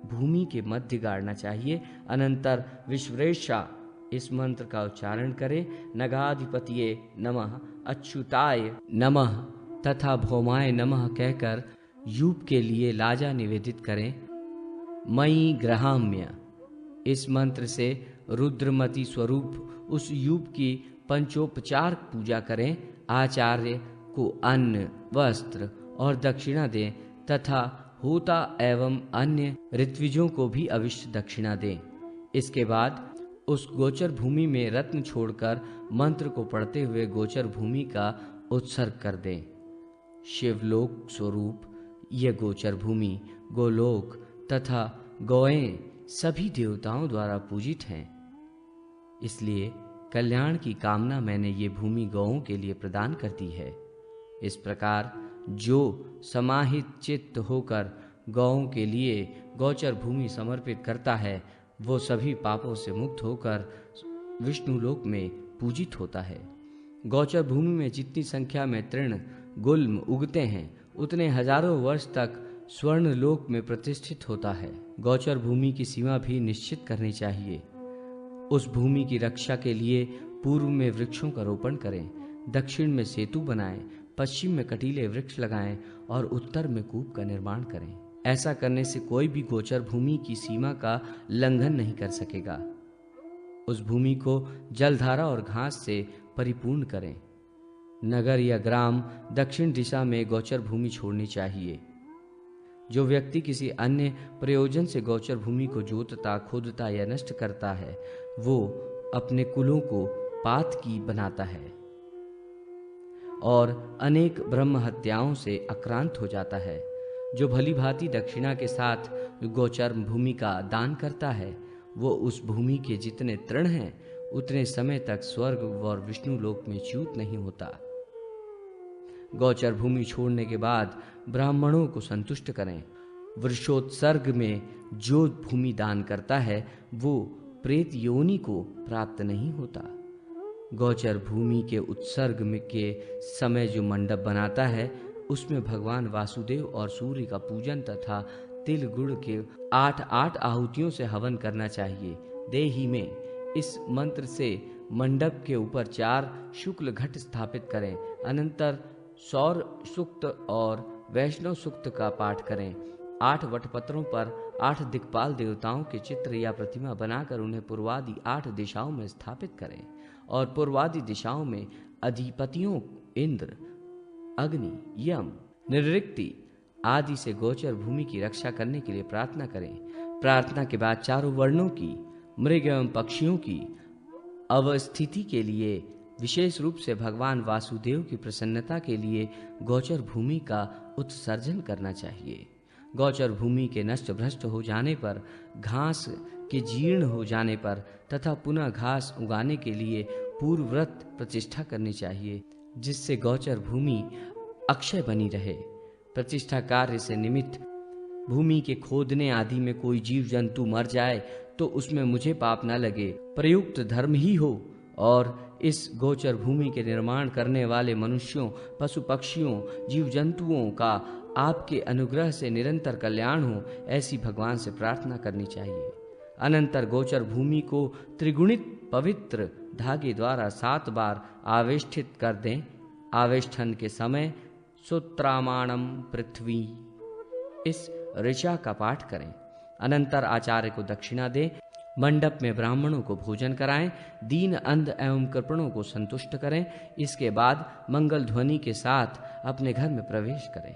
Speaker 1: भूमि के मध्य गाड़ना चाहिए। अनंतर विश्वेशा इस मंत्र का उच्चारण करें। नगाधिपतिये नमः, अच्युताय नमः तथा भौमाय नमः कहकर यूप के लिए लाजा निवेदित करें। मयि ग्रहाम्य इस मंत्र से रुद्रमती स्वरूप उस यूप की पंचोपचार पूजा करें। आचार्य को अन्न, वस्त्र और दक्षिणा दें तथा होता एवं अन्य ऋत्विजों को भी अवश्य दक्षिणा दें। इसके बाद उस गोचर भूमि में रत्न छोड़कर मंत्र को पढ़ते हुए गोचर भूमि का उत्सर्ग कर दें। शिवलोक स्वरूप यह गोचर भूमि, गोलोक तथा गौएं सभी देवताओं द्वारा पूजित हैं। इसलिए कल्याण की कामना मैंने ये भूमि गौओं के लिए प्रदान कर दी है। इस प्रकार जो समाहित चित्त होकर गौओं के लिए गौचर भूमि समर्पित करता है, वो सभी पापों से मुक्त होकर विष्णु लोक में पूजित होता है। गौचर भूमि में जितनी संख्या में तृण गुल्म उगते हैं, उतने हजारों वर्ष तक स्वर्ण लोक में प्रतिष्ठित होता है। गौचर भूमि की सीमा भी निश्चित करनी चाहिए। उस भूमि की रक्षा के लिए पूर्व में वृक्षों का रोपण करें, दक्षिण में सेतु बनाएं, पश्चिम में कटीले वृक्ष लगाएं और उत्तर में कूप का निर्माण करें। ऐसा करने से कोई भी गोचर भूमि की सीमा का लंघन नहीं कर सकेगा। उस भूमि को जलधारा और घास से परिपूर्ण करें। नगर या ग्राम दक्षिण दिशा में गोचर भूमि छोड़नी चाहिए। जो व्यक्ति किसी अन्य प्रयोजन से गोचर भूमि को जोतता, खोदता या नष्ट करता है, वो अपने कुलों को पात की बनाता है और अनेक ब्रह्म हत्याओं से आक्रांत हो जाता है। जो भली भांति दक्षिणा के साथ गोचर भूमि का दान करता है, वो उस भूमि के जितने तृण हैं, उतने समय तक स्वर्ग और विष्णु लोक में च्युत नहीं होता। गौचर भूमि छोड़ने के बाद ब्राह्मणों को संतुष्ट करें। वृषोत्सर्ग में जो भूमि दान करता है, वो प्रेत योनि को प्राप्त नहीं होता। गौचर भूमि के उत्सर्ग में के समय जो मंडप बनाता है, उसमें भगवान वासुदेव और सूर्य का पूजन तथा तिल गुड़ के 8-8 आहुतियों से हवन करना चाहिए। देही में इस मंत्र से मंडप के ऊपर 4 शुक्ल घट स्थापित करें। अनंतर सौर सूक्त और वैष्णव सूक्त का पाठ करें। 8 वटपत्रों पर 8 दिक्पाल देवताओं के चित्र या प्रतिमा बनाकर उन्हें पूर्वादि 8 दिशाओं में स्थापित करें और पूर्वादि दिशाओं में अधिपतियों इंद्र, अग्नि, यम, निर्ऋक्ति आदि से गोचर भूमि की रक्षा करने के लिए प्रार्थना करें। प्रार्थना के बाद चारों वर्णों की, मृग एवं पक्षियों की अवस्थिति के लिए, विशेष रूप से भगवान वासुदेव की प्रसन्नता के लिए गोचर भूमि का उत्सर्जन करना चाहिए। गोचर भूमि के नष्ट भ्रष्ट हो जाने पर, घास के जीर्ण हो जाने पर तथा पुनः घास उगाने के लिए पूर्वव्रत प्रतिष्ठा करनी चाहिए, जिससे गोचर भूमि अक्षय बनी रहे। प्रतिष्ठा कार्य से निमित्त भूमि के खोदने आदि में कोई जीव जंतु मर जाए तो उसमें मुझे पाप न लगे, प्रयुक्त धर्म ही हो और इस गोचर भूमि के निर्माण करने वाले मनुष्यों, पशु पक्षियों, जीव जंतुओं का आपके अनुग्रह से निरंतर कल्याण हो, ऐसी भगवान से प्रार्थना करनी चाहिए। अनंतर गोचर भूमि को त्रिगुणित पवित्र धागे द्वारा 7 बार आवेष्टित कर दें। आवेष्टन के समय सुत्रामाणम पृथ्वी इस ऋचा का पाठ करें। अनंतर आचार्य को दक्षिणा दें। मंडप में ब्राह्मणों को भोजन कराएं। दीन, अंध एवं कृपणों को संतुष्ट करें। इसके बाद मंगल ध्वनि के साथ अपने घर में प्रवेश करें।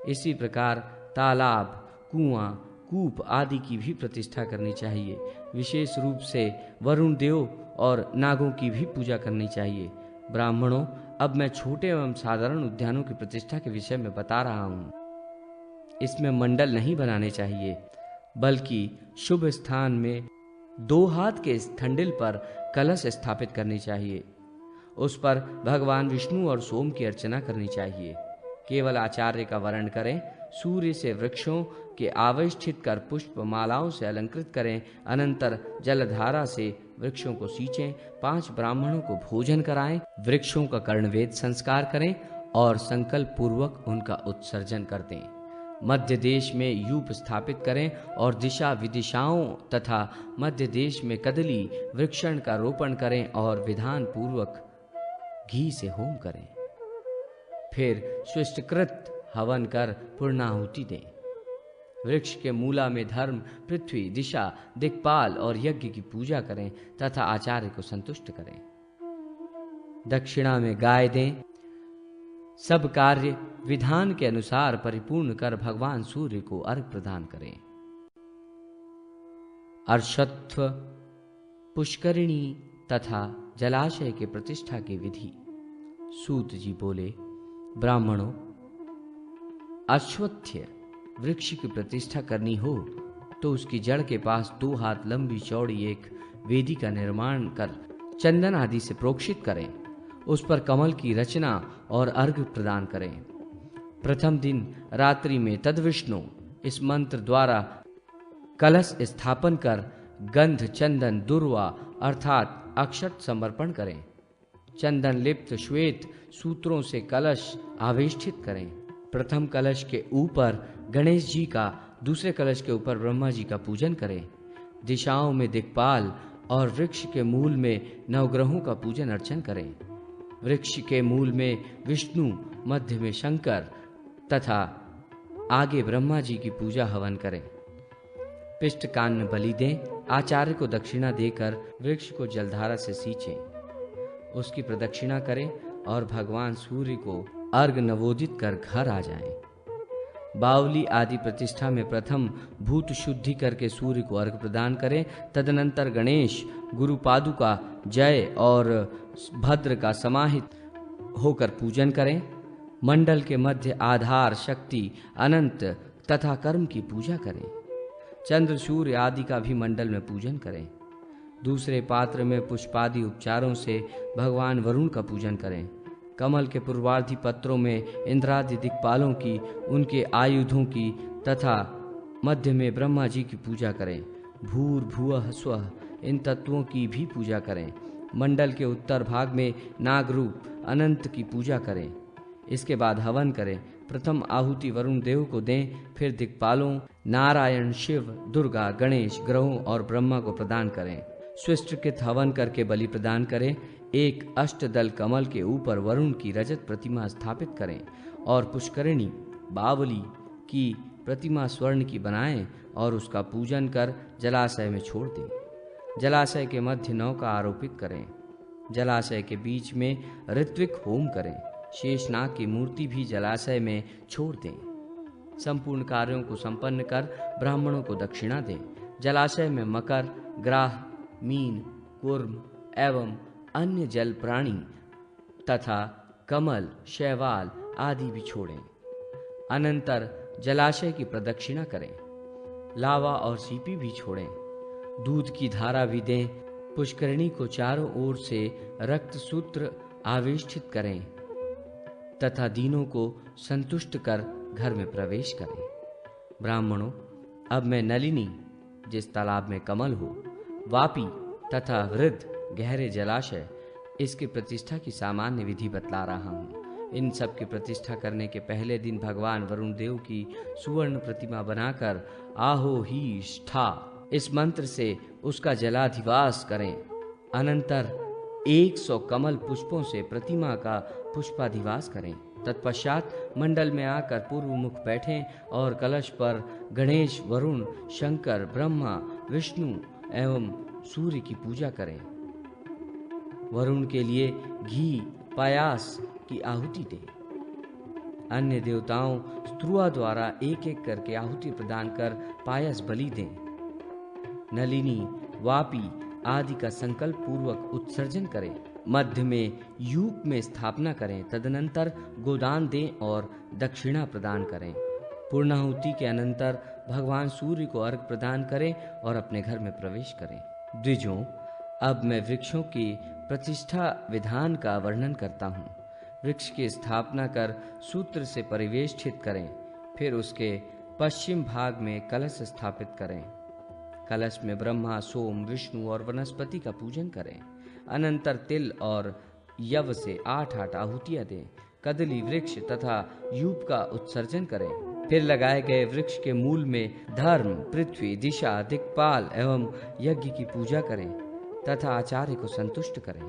Speaker 1: इसी प्रकार तालाब, कुआं, कूप आदि की भी प्रतिष्ठा करनी चाहिए। विशेष रूप से वरुण देव और नागों की भी पूजा करनी चाहिए। ब्राह्मणों, अब मैं छोटे एवं साधारण उद्यानों की प्रतिष्ठा के विषय में बता रहा हूँ। इसमें मंडल नहीं बनाने चाहिए, बल्कि शुभ स्थान में 2 हाथ के ठंडिल पर कलश स्थापित करनी चाहिए। उस पर भगवान विष्णु और सोम की अर्चना करनी चाहिए। केवल आचार्य का वर्ण करें। सूर्य से वृक्षों के आवेष्टित कर पुष्प मालाओं से अलंकृत करें। अनंतर जलधारा से वृक्षों को सींचें। 5 ब्राह्मणों को भोजन कराएं। वृक्षों का कर्णवेद संस्कार करें और संकल्प पूर्वक उनका उत्सर्जन कर दें। मध्य देश में यूप स्थापित करें और दिशा विदिशाओं तथा मध्य देश में कदली वृक्षण का रोपण करें और विधान पूर्वक घी से होम करें। फिर स्विष्टकृत हवन कर पूर्णाहुति दें। वृक्ष के मूला में धर्म, पृथ्वी, दिशा, दिक्पाल और यज्ञ की पूजा करें तथा आचार्य को संतुष्ट करें। दक्षिणा में गाय दें। सब कार्य विधान के अनुसार परिपूर्ण कर भगवान सूर्य को अर्घ प्रदान करें। अर्षत्व, पुष्करिणी तथा जलाशय के प्रतिष्ठा की विधि। सूत जी बोले, ब्राह्मणों, अश्वत्थ वृक्ष की प्रतिष्ठा करनी हो तो उसकी जड़ के पास 2 हाथ लंबी चौड़ी एक वेदी का निर्माण कर चंदन आदि से प्रोक्षित करें। उस पर कमल की रचना और अर्घ प्रदान करें। प्रथम दिन रात्रि में तद्विष्णु इस मंत्र द्वारा कलश स्थापन कर गंध, चंदन, दुर्वा अर्थात अक्षत समर्पण करें। चंदन लिप्त श्वेत सूत्रों से कलश आवेष्टित करें। प्रथम कलश के ऊपर गणेश जी का, दूसरे कलश के ऊपर ब्रह्मा जी का पूजन करें। दिशाओं में दिक्पाल और वृक्ष के मूल में नवग्रहों का पूजन अर्चन करें। वृक्ष के मूल में विष्णु, मध्य में शंकर तथा आगे ब्रह्मा जी की पूजा हवन करें। पिष्ट कान्न बलि दें। आचार्य को दक्षिणा देकर वृक्ष को जलधारा से सींचें। उसकी प्रदक्षिणा करें और भगवान सूर्य को अर्घ नवोदित कर घर आ जाएं। बावली आदि प्रतिष्ठा में प्रथम भूत शुद्धि करके सूर्य को अर्घ प्रदान करें। तदनंतर गणेश, गुरु पादुका, जय और भद्र का समाहित होकर पूजन करें। मंडल के मध्य आधार, शक्ति, अनंत तथा कर्म की पूजा करें। चंद्र, सूर्य आदि का भी मंडल में पूजन करें। दूसरे पात्र में पुष्पादि उपचारों से भगवान वरुण का पूजन करें। कमल के पूर्वार्धी पत्रों में इंद्रादि दिक्पालों की, उनके आयुधों की तथा मध्य में ब्रह्मा जी की पूजा करें। भूर, भुवः, स्वः इन तत्वों की भी पूजा करें। मंडल के उत्तर भाग में नागरूप अनंत की पूजा करें। इसके बाद हवन करें। प्रथम आहुति वरुण देव को दें, फिर दिक्पालों नारायण, शिव, दुर्गा, गणेश, ग्रहों और ब्रह्मा को प्रदान करें। स्विष्टकृत हवन करके बलि प्रदान करें। एक अष्टदल कमल के ऊपर वरुण की रजत प्रतिमा स्थापित करें और पुष्करिणी, बावली की प्रतिमा स्वर्ण की बनाएं और उसका पूजन कर जलाशय में छोड़ दें। जलाशय के मध्य नौका आरोपित करें। जलाशय के बीच में ऋत्विक होम करें। शेषनाग की मूर्ति भी जलाशय में छोड़ दें। संपूर्ण कार्यों को संपन्न कर ब्राह्मणों को दक्षिणा दें। जलाशय में मकर, ग्राह, मीन, कूर्म एवं अन्य जल प्राणी तथा कमल, शैवाल आदि भी छोड़ें। अनंतर जलाशय की प्रदक्षिणा करें। लावा और सीपी भी छोड़ें। दूध की धारा भी दें। पुष्करिणी को चारों ओर से रक्त सूत्र आवेष्टित करें तथा दीनों को संतुष्ट कर घर में प्रवेश करें। ब्राह्मणों, अब मैं नलिनी, जिस तालाब में कमल हो, वापी तथा वृद्ध, गहरे जलाशय, इसकी प्रतिष्ठा की सामान्य विधि बतला रहा हूँ। इन सब की प्रतिष्ठा करने के पहले दिन भगवान वरुण देव की सुवर्ण प्रतिमा बनाकर आहो हीष्ठा इस मंत्र से उसका जलाधिवास करें। अनंतर 100 कमल पुष्पों से प्रतिमा का पुष्पाधिवास करें। तत्पश्चात मंडल में आकर पूर्व मुख बैठें और कलश पर गणेश, वरुण, शंकर, ब्रह्मा, विष्णु एवं सूर्य की पूजा करें। वरुण के लिए घी, पायास की आहुति दें। अन्य देवताओं स्त्रुआ द्वारा एक एक करके आहुति प्रदान कर पायस बलि दें। नलिनी, वापी आदि का संकल्प पूर्वक उत्सर्जन करें। मध्य में यूप में स्थापना करें। तदनंतर गोदान दें और दक्षिणा प्रदान करें। पूर्णाहुति के अनंतर भगवान सूर्य को अर्घ प्रदान करें और अपने घर में प्रवेश करें। द्विजों, अब मैं वृक्षों की प्रतिष्ठा विधान का वर्णन करता हूँ। वृक्ष की स्थापना कर सूत्र से परिवेष्टित करें। फिर उसके पश्चिम भाग में कलश स्थापित करें। कलश में ब्रह्मा, सोम, विष्णु और वनस्पति का पूजन करें। अनंतर तिल और यव से 8 आहुतियां दें। कदली वृक्ष तथा यूप का उत्सर्जन करें। फिर लगाए गए वृक्ष के मूल में धर्म, पृथ्वी, दिशा, दिक्पाल एवं यज्ञ की पूजा करें तथा आचार्य को संतुष्ट करें।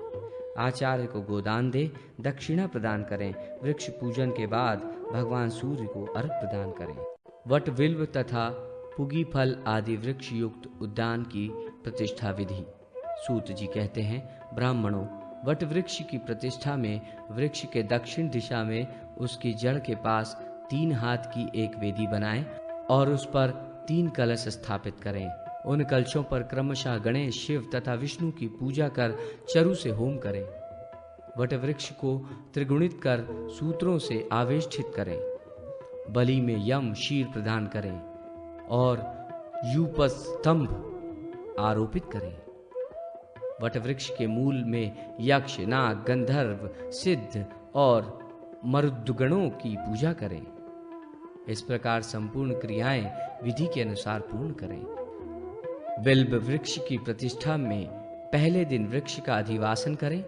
Speaker 1: आचार्य को गोदान दे, दक्षिणा प्रदान करें। वृक्ष पूजन के बाद भगवान सूर्य को अर्घ प्रदान करें। वट, बिल्व तथा पुगी फल आदि वृक्ष युक्त उद्यान की प्रतिष्ठा विधि। सूत जी कहते हैं, ब्राह्मणों, वट वृक्ष की प्रतिष्ठा में वृक्ष के दक्षिण दिशा में उसकी जड़ के पास 3 हाथ की एक वेदी बनाएं और उस पर 3 कलश स्थापित करें। उन कलशों पर क्रमशः गणेश, शिव तथा विष्णु की पूजा कर चरु से होम करें। वट वृक्ष को त्रिगुणित कर सूत्रों से आवेष्टित करें। बलि में यम, शीर प्रदान करें और यूपस्तंभ आरोपित करें। वट वृक्ष के मूल में यक्ष, नाग, गंधर्व, सिद्ध और मरुद्गणों की पूजा करें। इस प्रकार संपूर्ण क्रियाएं विधि के अनुसार पूर्ण करें। बिल्व वृक्ष की प्रतिष्ठा में पहले दिन वृक्ष का अधिवासन करें।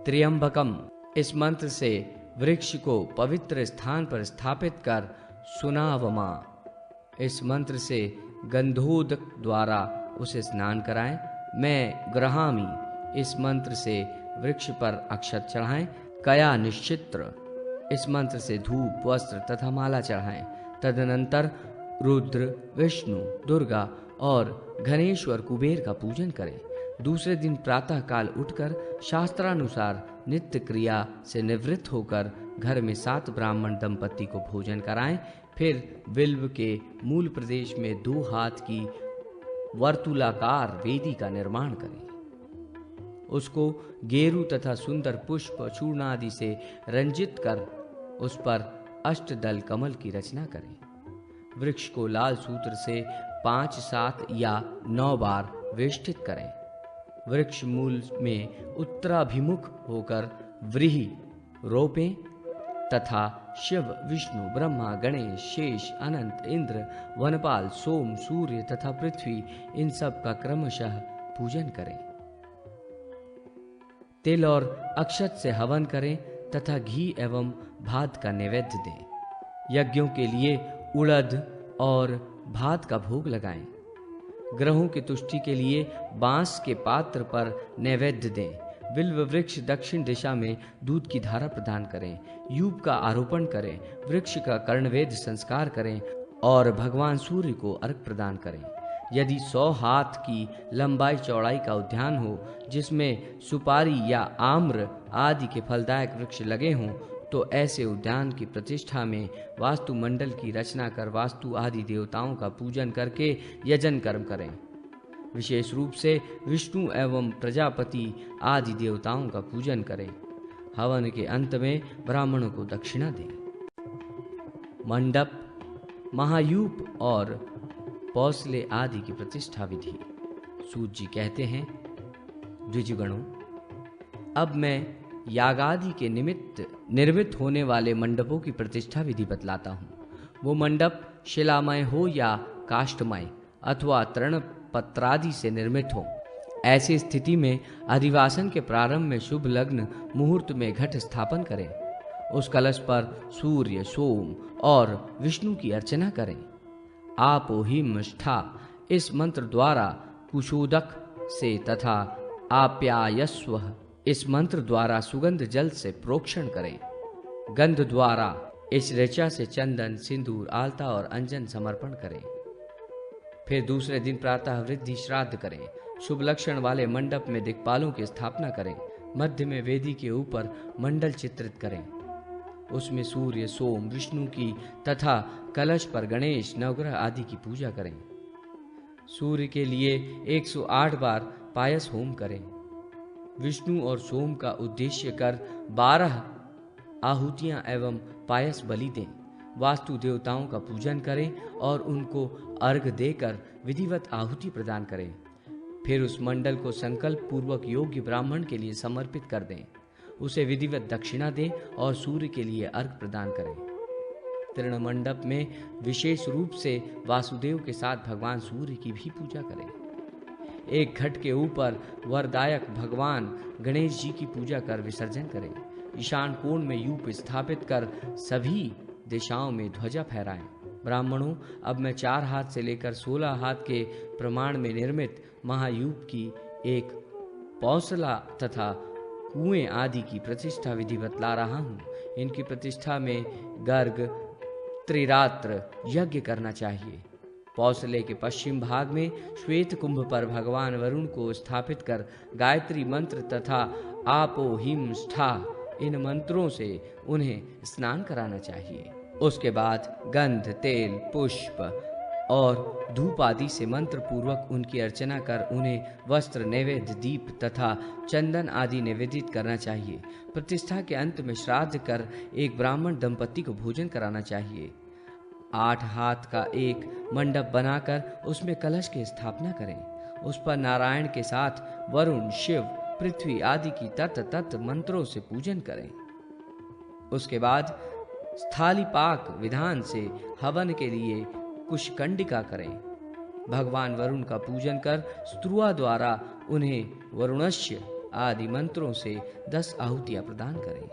Speaker 1: त्र्यंबकम इस मंत्र से वृक्ष को पवित्र स्थान पर स्थापित कर सुनावमा इस मंत्र से गंधोदक द्वारा उसे स्नान कराएं। मैं ग्रहामी इस मंत्र से वृक्ष पर अक्षत चढ़ाएं। कया निश्चित्र इस मंत्र से धूप, वस्त्र तथा माला चढ़ाएं। तदनंतर रुद्र, विष्णु, दुर्गा और घनेश्वर कुबेर का पूजन करें। दूसरे दिन प्रातः काल उठकर शास्त्रानुसार नित्य क्रिया से निवृत्त होकर घर में 7 ब्राह्मण दंपति को भोजन कराएं। फिर बिल्व के मूल प्रदेश में 2 हाथ की वर्तुलाकार वेदी का निर्माण करें। उसको गेरू तथा सुंदर पुष्प, चूर्ण आदि से रंजित कर उस पर अष्टदल कमल की रचना करें। वृक्ष को लाल सूत्र से 5, 7 या 9 बार वेष्टित करें। वृक्ष मूल में उत्तराभिमुख होकर व्रीहि रोपें तथा शिव, विष्णु, ब्रह्मा, गणेश, शेष, अनंत, इंद्र, वनपाल, सोम, सूर्य तथा पृथ्वी इन सब का क्रमशः पूजन करें। तिल और अक्षत से हवन करें तथा घी एवं भात का नैवेद्य दें। यज्ञों के लिए उड़द और भात का भोग लगाएं। ग्रहों की तुष्टि के लिए बांस के पात्र पर नैवेद्य दें। बिल्व वृक्ष दक्षिण दिशा में दूध की धारा प्रदान करें। यूप का आरोपण करें। वृक्ष का कर्णवेद संस्कार करें और भगवान सूर्य को अर्घ प्रदान करें। यदि 100 हाथ की लंबाई चौड़ाई का उद्यान हो जिसमें सुपारी या आम्र आदि के फलदायक वृक्ष लगे हों, तो ऐसे उद्यान की प्रतिष्ठा में वास्तुमंडल की रचना कर वास्तु आदि देवताओं का पूजन करके यजन कर्म करें। विशेष रूप से विष्णु एवं प्रजापति आदि देवताओं का पूजन करें। हवन के अंत में ब्राह्मणों को दक्षिणा दें। मंडप, महायूप और पौसले आदि की प्रतिष्ठा विधि। सूत जी कहते हैं, द्विजगणों, अब मैं यागादि के निमित्त निर्मित होने वाले मंडपों की प्रतिष्ठा विधि बतलाता हूँ। वो मंडप शिलामय हो या काष्ठमय अथवा तृणपत्रादि से निर्मित हो। ऐसी स्थिति में अधिवासन के प्रारंभ में शुभ लग्न मुहूर्त में घट स्थापन करें। उस कलश पर सूर्य, सोम और विष्णु की अर्चना करें। आपो हिम ष्ठा इस मंत्र द्वारा कुशोदक से तथा आप्यायस्वः इस मंत्र द्वारा सुगंध जल से प्रोक्षण करें। गंध द्वारा इस ऋचा से चंदन, सिंदूर, आलता और अंजन समर्पण करें। फिर दूसरे दिन प्रातः वृद्धि श्राद्ध करें। शुभ लक्षण वाले मंडप में दिक्पालों की स्थापना करें। मध्य में वेदी के ऊपर मंडल चित्रित करें। उसमें सूर्य, सोम, विष्णु की तथा कलश पर गणेश, नवग्रह आदि की पूजा करें। सूर्य के लिए 108 बार पायस होम करें। विष्णु और सोम का उद्देश्य कर 12 आहुतियां एवं पायस बलि दें। वास्तु देवताओं का पूजन करें और उनको अर्घ देकर विधिवत आहुति प्रदान करें। फिर उस मंडल को संकल्प पूर्वक योग्य ब्राह्मण के लिए समर्पित कर दें। उसे विधिवत दक्षिणा दें और सूर्य के लिए अर्घ प्रदान करें। तृण मंडप में विशेष रूप से वासुदेव के साथ भगवान सूर्य की भी पूजा करें। एक घट के ऊपर वरदायक भगवान गणेश जी की पूजा कर विसर्जन करें। ईशान कोण में यूप स्थापित कर सभी दिशाओं में ध्वजा फहराएं। ब्राह्मणों, अब मैं 4 हाथ से लेकर 16 हाथ के प्रमाण में निर्मित महायूप की एक पौसला तथा कुएं आदि की प्रतिष्ठा विधि बतला रहा हूँ। इनकी प्रतिष्ठा में गर्ग त्रिरात्र यज्ञ करना चाहिए। पौसले के पश्चिम भाग में श्वेत कुंभ पर भगवान वरुण को स्थापित कर गायत्री मंत्र तथा आपो हिम ष्ठा इन मंत्रों से उन्हें स्नान कराना चाहिए। उसके बाद गंध, तेल, पुष्प और धूप आदि से मंत्र पूर्वक उनकी अर्चना कर उन्हें वस्त्र, नैवेद्य, दीप तथा चंदन आदि निवेदित करना चाहिए। प्रतिष्ठा के अंत में श्राद्ध कर एक ब्राह्मण दंपति को भोजन कराना चाहिए। 8 हाथ का एक मंडप बनाकर उसमें कलश की स्थापना करें। उस पर नारायण के साथ वरुण, शिव, पृथ्वी आदि की तत् मंत्रों से पूजन करें। उसके बाद स्थाली पाक विधान से हवन के लिए कुशकंडिका करें। भगवान वरुण का पूजन कर स्त्रुआ द्वारा उन्हें वरुणस्य आदि मंत्रों से 10 आहुतियां प्रदान करें।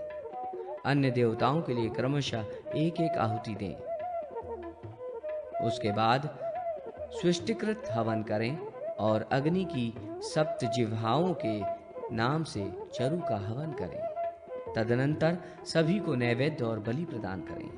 Speaker 1: अन्य देवताओं के लिए क्रमशः 1-1 आहुति दें। उसके बाद सृष्टिकृत हवन करें और अग्नि की 7 जिह्वाओं के नाम से चरु का हवन करें। तदनंतर सभी को नैवेद्य और बलि प्रदान करें।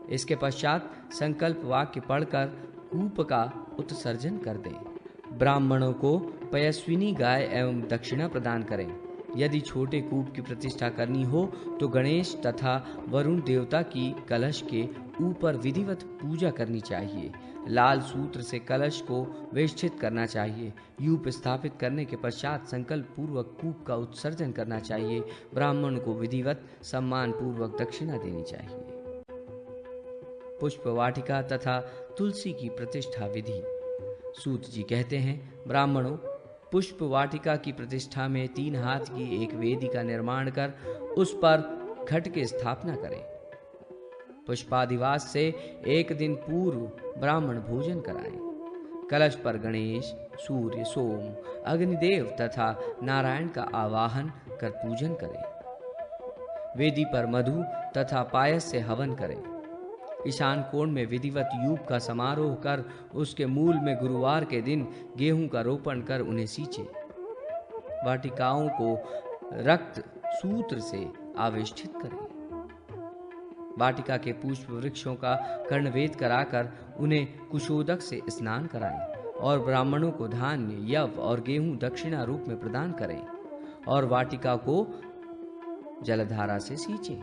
Speaker 1: इसके पश्चात संकल्प वाक्य पढ़कर कूप का उत्सर्जन कर दें। ब्राह्मणों को पयस्विनी गाय एवं दक्षिणा प्रदान करें। यदि छोटे कूप की प्रतिष्ठा करनी हो तो गणेश तथा वरुण देवता की कलश के ऊपर विधिवत पूजा करनी चाहिए। लाल सूत्र से कलश को वेष्टित करना चाहिए। यूप स्थापित करने के पश्चात संकल्प पूर्वक कूप का उत्सर्जन करना चाहिए। ब्राह्मण को विधिवत सम्मान पूर्वक दक्षिणा देनी चाहिए। पुष्प वाटिका तथा तुलसी की प्रतिष्ठा विधि। सूत जी कहते हैं, ब्राह्मणों, पुष्प वाटिका की प्रतिष्ठा में 3 हाथ की एक वेदी का निर्माण कर उस पर घट की स्थापना करें। पुष्पादिवास से 1 दिन पूर्व ब्राह्मण भोजन कराएं। कलश पर गणेश, सूर्य, सोम, अग्निदेव तथा नारायण का आवाहन कर पूजन करें। वेदी पर मधु तथा पायस से हवन करें। ईशान कोण में विधिवत यूप का समारोह कर उसके मूल में गुरुवार के दिन गेहूं का रोपण कर उन्हें सींचे। वाटिकाओं को रक्त सूत्र से आवेष्टित करें। वाटिका के पुष्प वृक्षों का कर्णवेद कराकर उन्हें कुशोदक से स्नान कराएं और ब्राह्मणों को धान्य, यव और गेहूं दक्षिणा रूप में प्रदान करें और वाटिका को जलधारा से सींचें।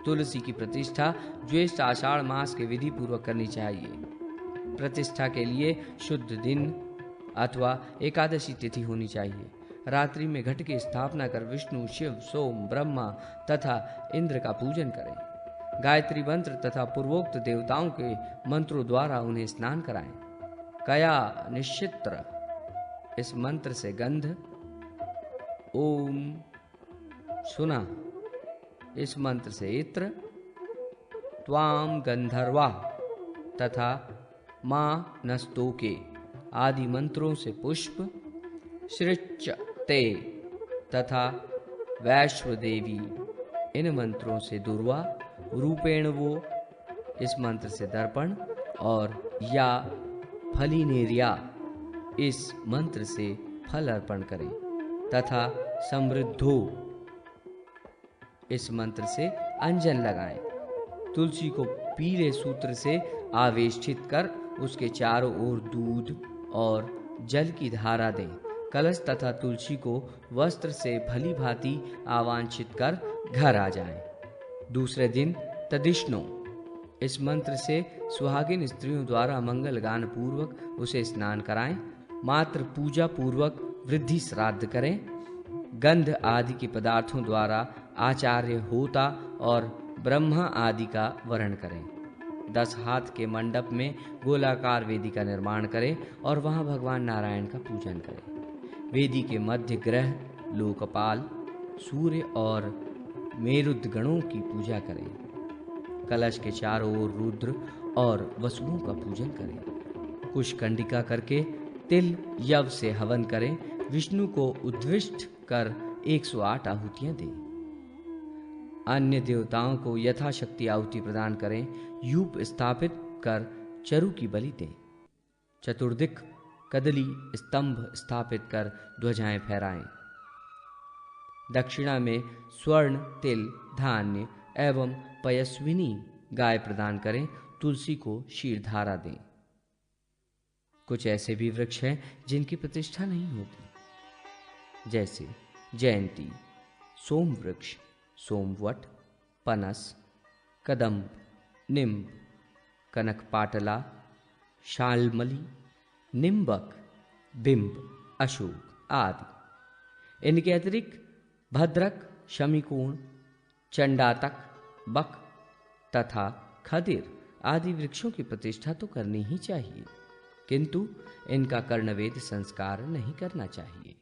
Speaker 1: तुलसी की प्रतिष्ठा ज्येष्ठ आषाढ़ मास के विधि पूर्वक करनी चाहिए। प्रतिष्ठा के लिए शुद्ध दिन अथवा एकादशी तिथि होनी चाहिए। रात्रि में घट की स्थापना कर विष्णु, शिव, सोम, ब्रह्मा तथा इंद्र का पूजन करें। गायत्री मंत्र तथा पूर्वोक्त देवताओं के मंत्रों द्वारा उन्हें स्नान कराएं। कया निश्चित्र, इस मंत्र से गंध, ओम सुना, इस मंत्र से इत्र, त्वाम गंधर्वा तथा मां नस्तोके आदि मंत्रों से पुष्प, सृच ते तथा वैश्वदेवी, इन मंत्रों से दुर्वा, रूपेण वो, इस मंत्र से दर्पण, और या फलिनेरिया, इस मंत्र से फल अर्पण करें तथा समृद्धो, इस मंत्र से अंजन लगाएं। तुलसी को पीले सूत्र से आवेष्टित कर उसके चारों ओर दूध और जल की धारा दें। कलश तथा तुलसी को वस्त्र से भली भांति आवांछित कर घर आ जाएं। दूसरे दिन तदिष्णो, इस मंत्र से सुहागिन स्त्रियों द्वारा मंगल गान पूर्वक उसे स्नान कराएं। मात्र पूजा पूर्वक वृद्धि श्राद्ध करें। गंध आदि के पदार्थों द्वारा आचार्य, होता और ब्रह्मा आदि का वरण करें। 10 हाथ के मंडप में गोलाकार वेदी का निर्माण करें और वहां भगवान नारायण का पूजन करें। वेदी के मध्य ग्रह, लोकपाल, सूर्य और मेरुद्ध गणों की पूजा करें। कलश के चारों ओर रुद्र और वसुओं का पूजन करें। कुशकंडिका करके तिल यव से हवन करें। विष्णु को उद्विष्ट कर 108 आहुतियां दें। अन्य देवताओं को यथाशक्ति आहुति प्रदान करें। यूप स्थापित कर चरु की बलि दें। चतुर्दिक कदली स्तंभ स्थापित कर ध्वजाएं फहराएं। दक्षिणा में स्वर्ण, तिल, धान्य एवं पयस्विनी गाय प्रदान करें। तुलसी को क्षीरधारा दें। कुछ ऐसे भी वृक्ष हैं जिनकी प्रतिष्ठा नहीं होती, जैसे जयंती, सोम वृक्ष, सोमवट, पनस, कदम्ब, निम्ब, कनकपाटला, शालमली, निम्बक, बिंब, अशोक आदि। इनके अतिरिक्त भद्रक, शमीकोण, चंडातक, बक तथा खदिर आदि वृक्षों की प्रतिष्ठा तो करनी ही चाहिए, किंतु इनका कर्णवेद संस्कार नहीं करना चाहिए।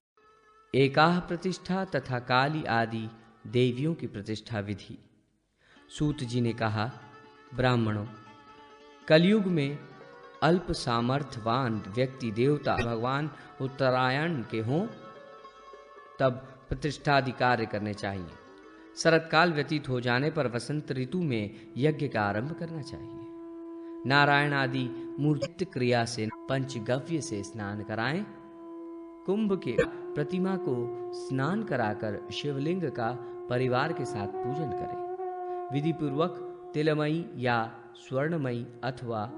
Speaker 1: एकाह प्रतिष्ठा तथा काली आदि देवियों की प्रतिष्ठा विधि। सूत जी ने कहा, ब्राह्मणों, कलयुग में अल्प सामर्थ्यवान व्यक्ति देवता भगवान उत्तरायण के हों तब प्रतिष्ठादि कार्य करने चाहिए। शरतकाल व्यतीत हो जाने पर वसंत ऋतु में यज्ञ का आरंभ करना चाहिए। नारायण आदि मूर्ति क्रिया से पंचगव्य से स्नान कराएं। कुंभ के प्रतिमा को स्नान कराकर शिवलिंग का परिवार के साथ पूजन करें। विधि पूर्वक तिलमयी या स्वर्णमयी अथवा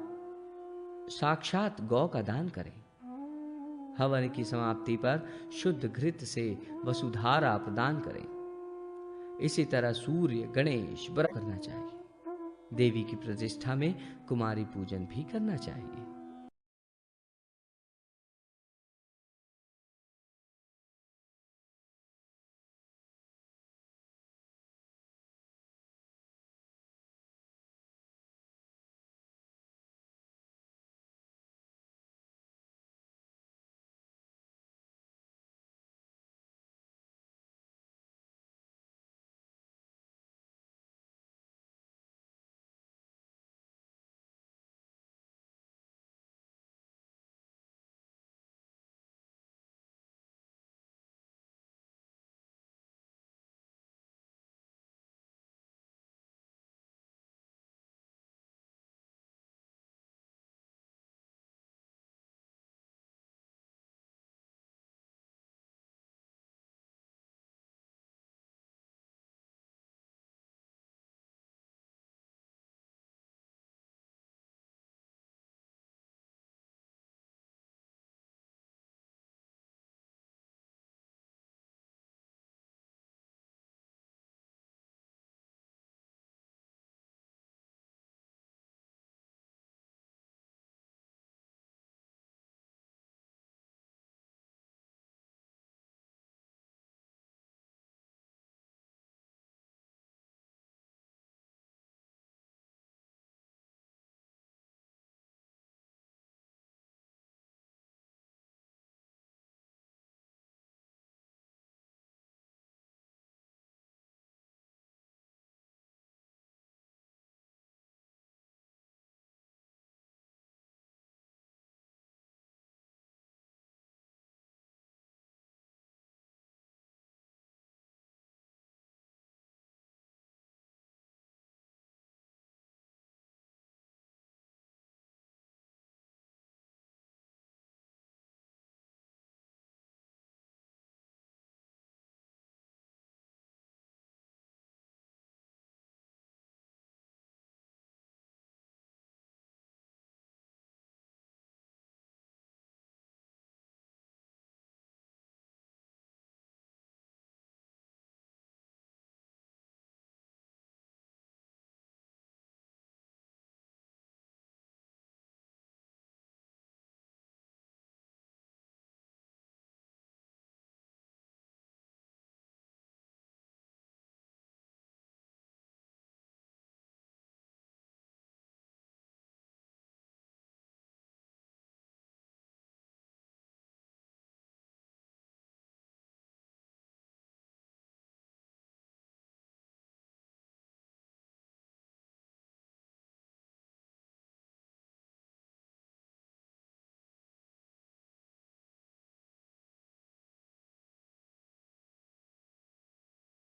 Speaker 1: साक्षात गौ का दान करें। हवन की समाप्ति पर शुद्ध घृत से वसुधारा प्रदान करें। इसी तरह सूर्य, गणेश व्रत करना चाहिए। देवी की प्रतिष्ठा में कुमारी पूजन भी करना चाहिए।